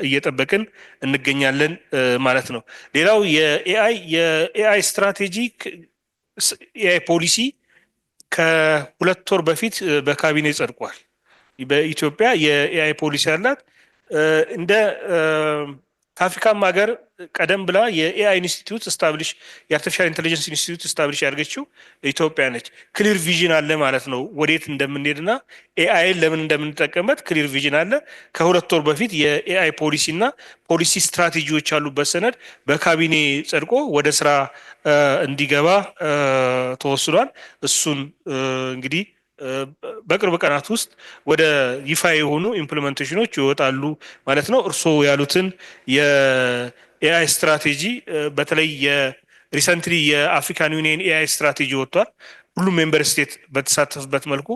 C: እየጠበቅን እንገኛለን ማለት ነው። ሌላው የኤአይ ስትራቴጂ ኤአይ ፖሊሲ ከ2 ወር በፊት በካቢኔ ጸድቋል። በኢትዮጵያ የኤአይ ፖሊሲ ያላት እንደ ከአፍሪካም ሀገር ቀደም ብላ የኤአይ ኢንስቲትዩት ስታብሊሽ የአርቲፊሻል ኢንቴሊጀንስ ኢንስቲትዩት ስታብሊሽ ያደርገችው ኢትዮጵያ ነች። ክሊር ቪዥን አለ ማለት ነው፣ ወዴት እንደምንሄድና ኤአይን ለምን እንደምንጠቀምበት ክሊር ቪዥን አለ። ከ2 ወር በፊት የኤአይ ፖሊሲ እና ፖሊሲ ስትራቴጂዎች ያሉበት ሰነድ በካቢኔ ጸድቆ ወደ ስራ እንዲገባ ተወስኗል። እሱን እንግዲህ በቅርብ ቀናት ውስጥ ወደ ይፋ የሆኑ ኢምፕሊሜንቴሽኖች ይወጣሉ ማለት ነው። እርስዎ ያሉትን የኤአይ ስትራቴጂ በተለይ ሪሰንትሊ የአፍሪካን ዩኒየን ኤአይ ስትራቴጂ ወጥቷል። ሁሉም ሜምበር ስቴት በተሳተፍበት መልኩ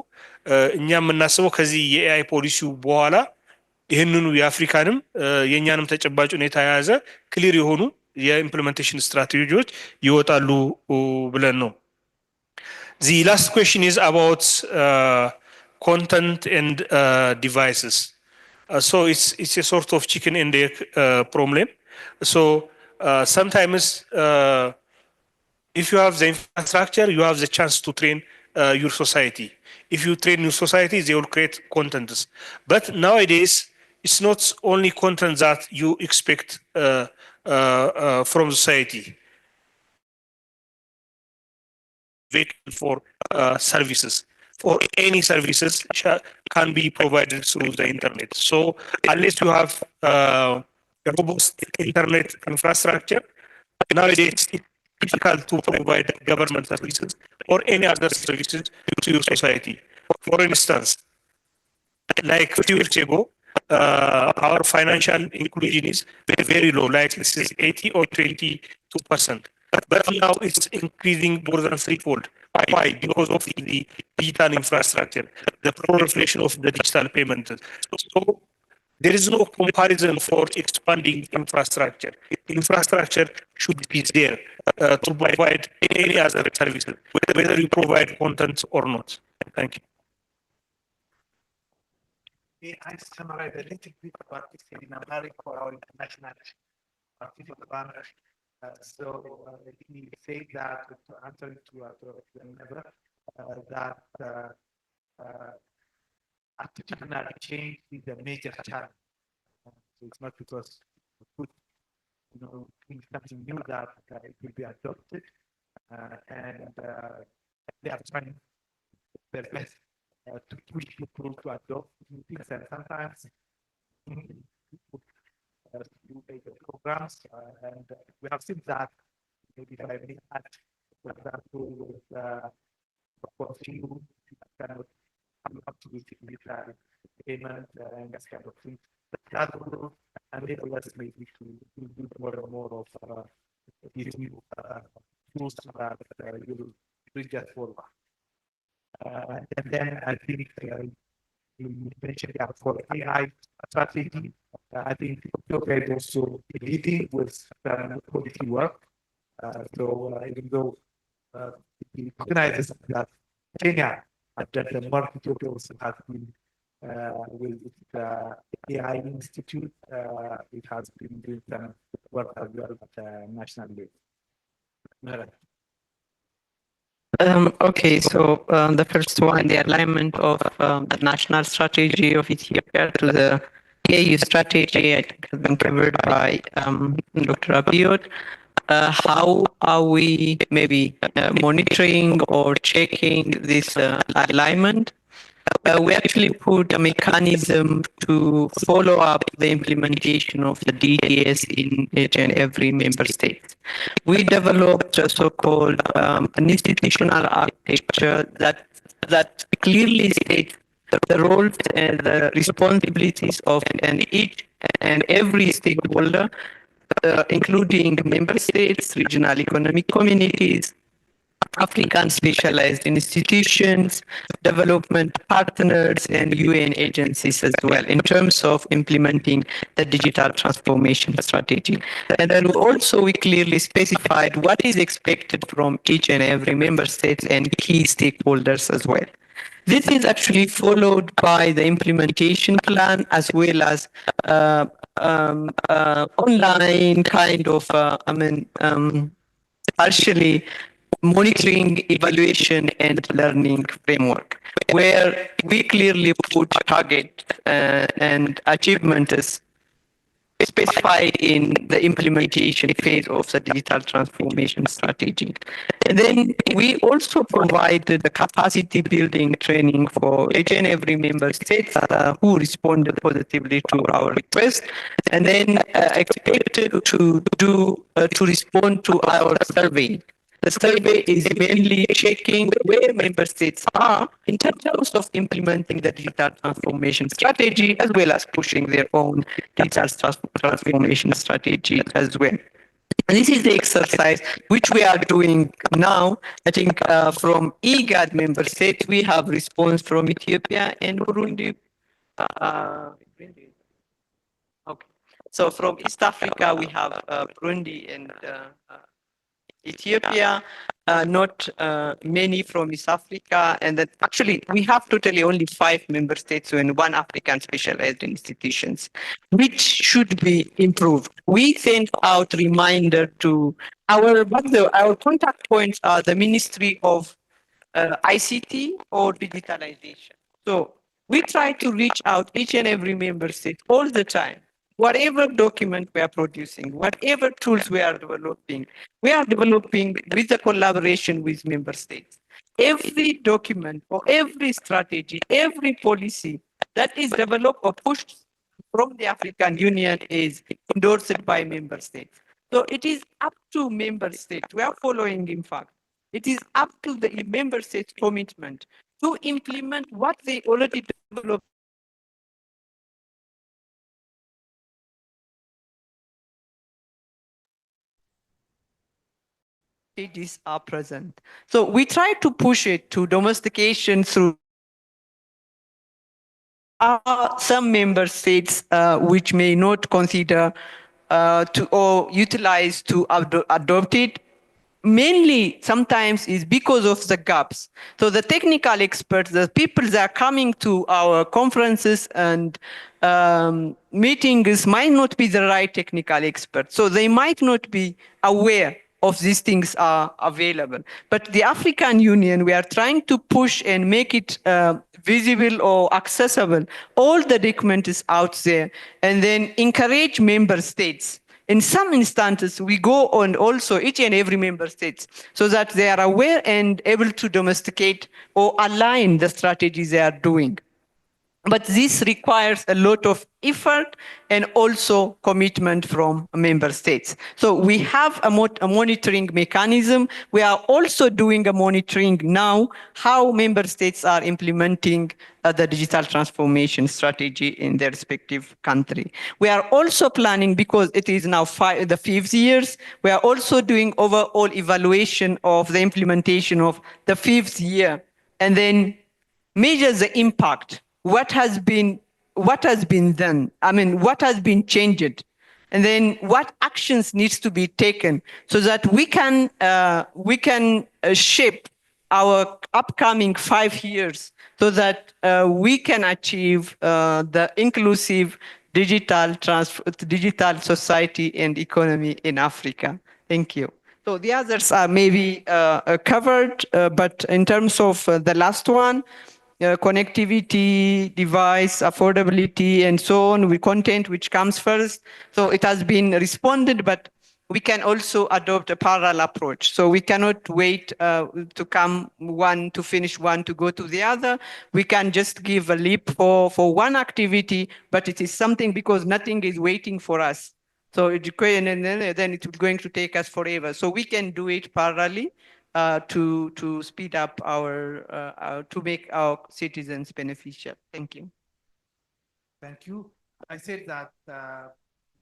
C: እኛ የምናስበው ከዚህ የኤአይ ፖሊሲው በኋላ ይህንኑ የአፍሪካንም የእኛንም ተጨባጭ ሁኔታ የያዘ ክሊር የሆኑ የኢምፕሊሜንቴሽን ስትራቴጂዎች ይወጣሉ ብለን ነው። The last question is about content and devices. So it's a sort of chicken and egg problem. So sometimes if you have the infrastructure, you have the chance to train your society. If you train your society, they will create contents. But nowadays, it's not only content that you expect from society. For services, for any services can be provided through the internet. So unless you have a robust internet infrastructure, nowadays it's difficult to provide government services or any other services to your society. For instance, like a few years ago, our financial inclusion is very low, like this is 80 or 22%. But now it's increasing more than 3-fold. Why? Because of the digital infrastructure, the proliferation of the digital payments. So there is no comparison for expanding infrastructure. Infrastructure should be there to provide any other services, whether you provide content or not. Thank you.
D: I summarize a little bit what we said in America for our international partners. So he said that to answer to that attitudinal change is a major challenge. So it's not because we put something new that it will be adopted, and they are trying their best to push people to adopt new things, and sometimes programs, and we have seen that maybe if I may add, for example, with you kind of up to the digital payment and that kind of thing. That will enable us maybe to do more and more of these new tools that will bring us forward. And then I think you mentioned that for AI strategy, I think Ethiopia is also leading with quality work. So even though it recognizes that Kenya, that the work Ethiopia also has been with the AI Institute, it has been doing some work as well at the national level.
E: Okay, so the first one, the alignment of the national strategy of Ethiopia to the EAU strategy, I think has been covered by Dr. Abiyot. How are we maybe monitoring or checking this alignment? we actually put a mechanism to follow up the implementation of the DTS in each and every member state. We developed a so-called an institutional architecture that clearly states the roles and the responsibilities of each and every stakeholder, including member states, regional economic communities, African specialized institutions, development partners, and UN agencies as well in terms of implementing the digital transformation strategy. And then also we clearly specified what is expected from each and every member state and key stakeholders as well. This is actually followed by the implementation plan as well as online kind of, partially monitoring, evaluation, and learning framework, where we clearly put target and achievements specified in the implementation phase of the digital transformation strategy. And then we also provided the capacity building training for each and every member state who responded positively to our request, and then expected to respond to our survey. The survey is mainly checking where member states are in terms of implementing the digital transformation strategy, as well as pushing their own digital transformation strategy as well. And this is the exercise which we are doing now. I think from IGAD member states, we have response from Ethiopia and Burundi. Okay. So from East Africa, we have Burundi and Ethiopia, not many from East Africa, and that actually we have totally only 5 member states and 1 African specialized institutions, which should be improved. We sent out reminder to our contact points are the Ministry of ICT or digitalization. So we try to reach out each and every member state all the time. Whatever document we are producing, whatever tools we are developing with the collaboration with member states. Every document or every strategy, every policy that is developed or pushed from the African Union is endorsed by member states. So it is up to member states. We are following, in fact. It is up to the member states' commitment to implement what they already developed. Are present. So we try to push it to domestication through some member states which may not consider to or utilize to adopt it. Mainly sometimes is because of the gaps. So the technical experts, the people that are coming to our conferences and meetings might not be the right technical experts. So they might not be aware of these things are available. But the African Union, we are trying to push and make it visible or accessible. All the document is out there, and then encourage member states. In some instances, we go on also each and every member states so that they are aware and able to domesticate or align the strategies they are doing. But this requires a lot of effort and also commitment from member states. So we have a monitoring mechanism. We are also doing a monitoring now how member states are implementing the digital transformation strategy in their respective country. We are also planning, because it is now the 5th years, we are also doing overall evaluation of the implementation of the 5th year, and then measure the impact. What has been done? I mean, what has been changed? And then what actions needs to be taken so that we can shape our upcoming 5 years so that we can achieve the inclusive digital society and economy in Africa. Thank you. So the others are maybe covered, but in terms of the last one, connectivity, device, affordability, and so on, with content which comes first. So it has been responded, but we can also adopt a parallel approach. So we cannot wait to come one to finish one to go to the other. We can just give a leap for one activity, but it is something because nothing is waiting for us. So and then it's going to take us forever. So we can do it parallelly to speed up to make our citizens beneficial. Thank you.
D: Thank you. I said that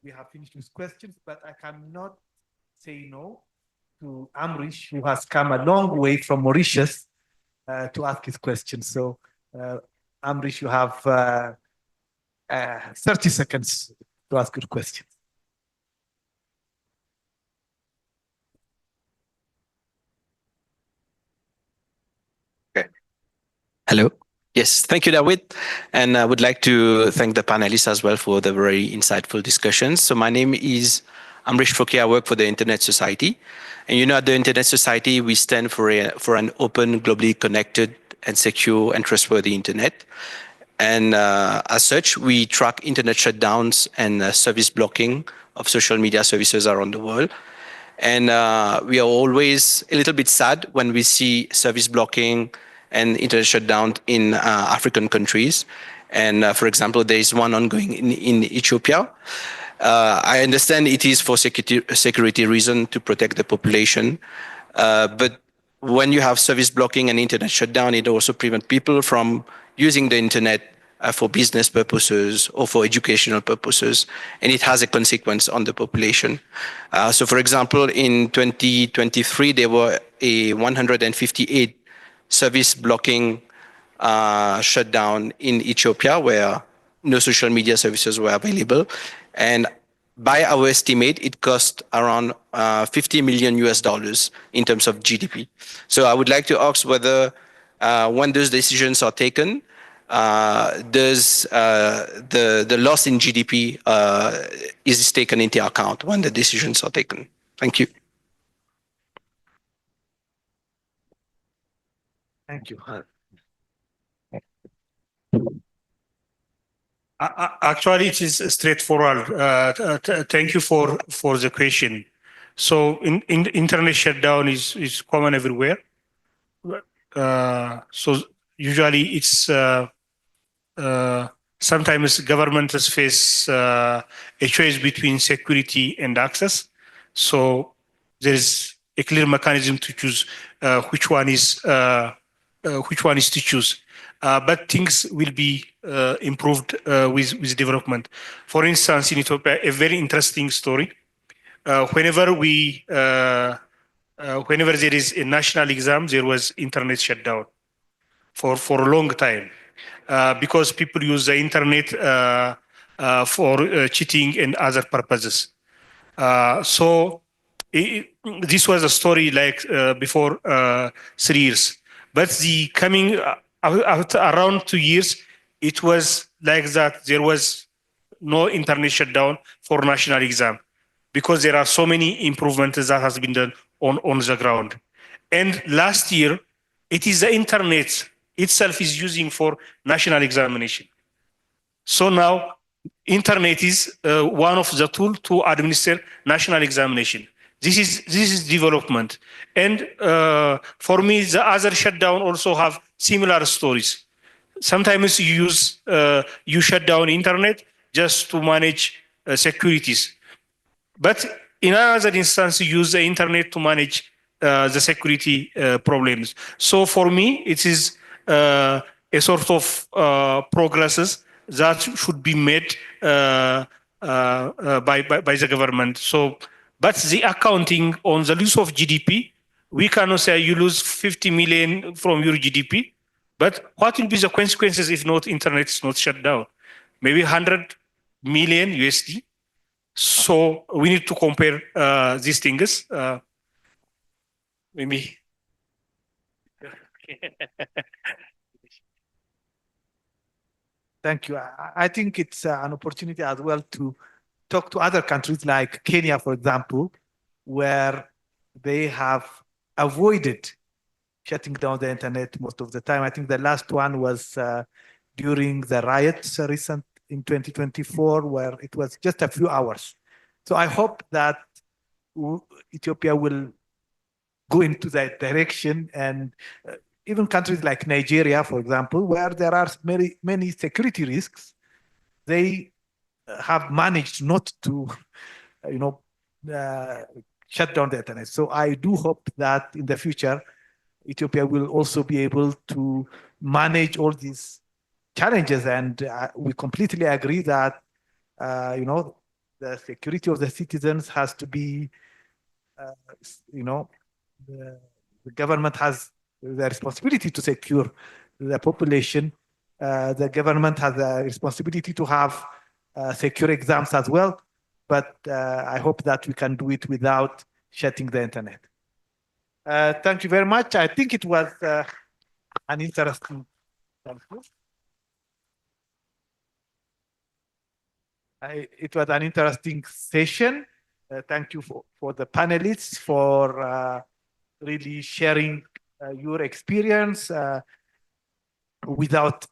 D: we have finished with questions, but I cannot say no to Amrish, who has come a long way from Mauritius to ask his question. So, Amrish, you have 30 seconds to ask your question.
P: Okay. Hello. Yes, thank you, Dawit. And I would like to thank the panelists as well for the very insightful discussions. So my name is Amrish Foke. I work for the Internet Society. And at the Internet Society, we stand for an open, globally connected, and secure and trustworthy Internet. And as such, we track Internet shutdowns and service blocking of social media services around the world. And we are always a little bit sad when we see service blocking and internet shutdown in African countries. And for example, there is one ongoing in Ethiopia. I understand it is for security reason to protect the population. But when you have service blocking and internet shutdown, it also prevents people from using the internet for business purposes or for educational purposes, and it has a consequence on the population. So for example, in 2023, there were 158 service blocking shutdown in Ethiopia where no social media services were available. And by our estimate, it cost around $50 million in terms of GDP. So I would like to ask whether when those decisions are taken, does the loss in GDP is taken into account when the decisions are taken? Thank you.
D: Thank you.
C: Actually, it is straightforward. Thank you for the question. So, internet shutdown is common everywhere. So usually it's sometimes governments face a choice between security and access. So there is a clear mechanism to choose which one is to choose. But things will be improved with development. For instance, in Ethiopia, a very interesting story. Whenever there is a national exam, there was internet shutdown for a long time because people use the internet for cheating and other purposes. So this was a story like before 3 years, but the coming after around 2 years, it was like that. There was no internet shutdown for national exam because there are so many improvements that has been done on the ground. And last year, it is the internet itself is using for national examination. So now, internet is one of the tools to administer national examination. This is development. And for me, the other shutdown also have similar stories. Sometimes you shut down internet just to manage securities. But in another instance, you use the internet to manage the security problems. So for me, it is a sort of progresses that should be made by the government. So, but the accounting on the loss of GDP, we cannot say you lose 50 million from your GDP, but what will be the consequences if not internet is not shut down? Maybe 100 million USD. So we need to compare these things. Maybe.
D: Thank you. I think it's an opportunity as well to talk to other countries like Kenya, for example, where they have avoided shutting down the internet most of the time. I think the last one was during the riots recent in 2024, where it was just a few hours. So I hope that Ethiopia will go into that direction, and even countries like Nigeria, for example, where there are many security risks, they have managed not to, shut down the internet. So I do hope that in the future, Ethiopia will also be able to manage all these challenges, and we completely agree that the security of the citizens has to be, the government has the responsibility to secure the population. The government has a responsibility to have secure exams as well, but I hope that we can do it without shutting the internet. Thank you very much. I think it was an interesting. Thank you. It was an interesting session. Thank you for the panelists for really sharing your experience without,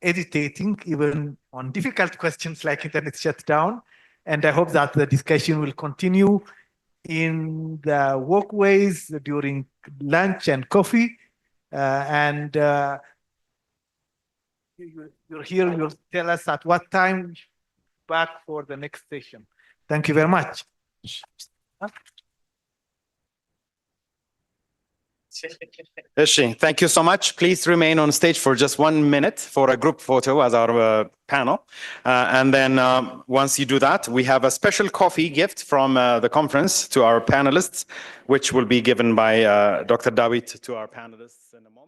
D: hesitating even on difficult questions like internet shutdown. And I hope that the discussion will continue in the walkways during lunch and coffee. You're here, you'll tell us at what time back for the next session. Thank you very much.
A: Ishi, thank you so much. Please remain on stage for just 1 minute for a group photo as our panel. And then once you do that, we have a special coffee gift from the conference to our panelists, which will be given by Dr. Dawit to our panelists in a moment.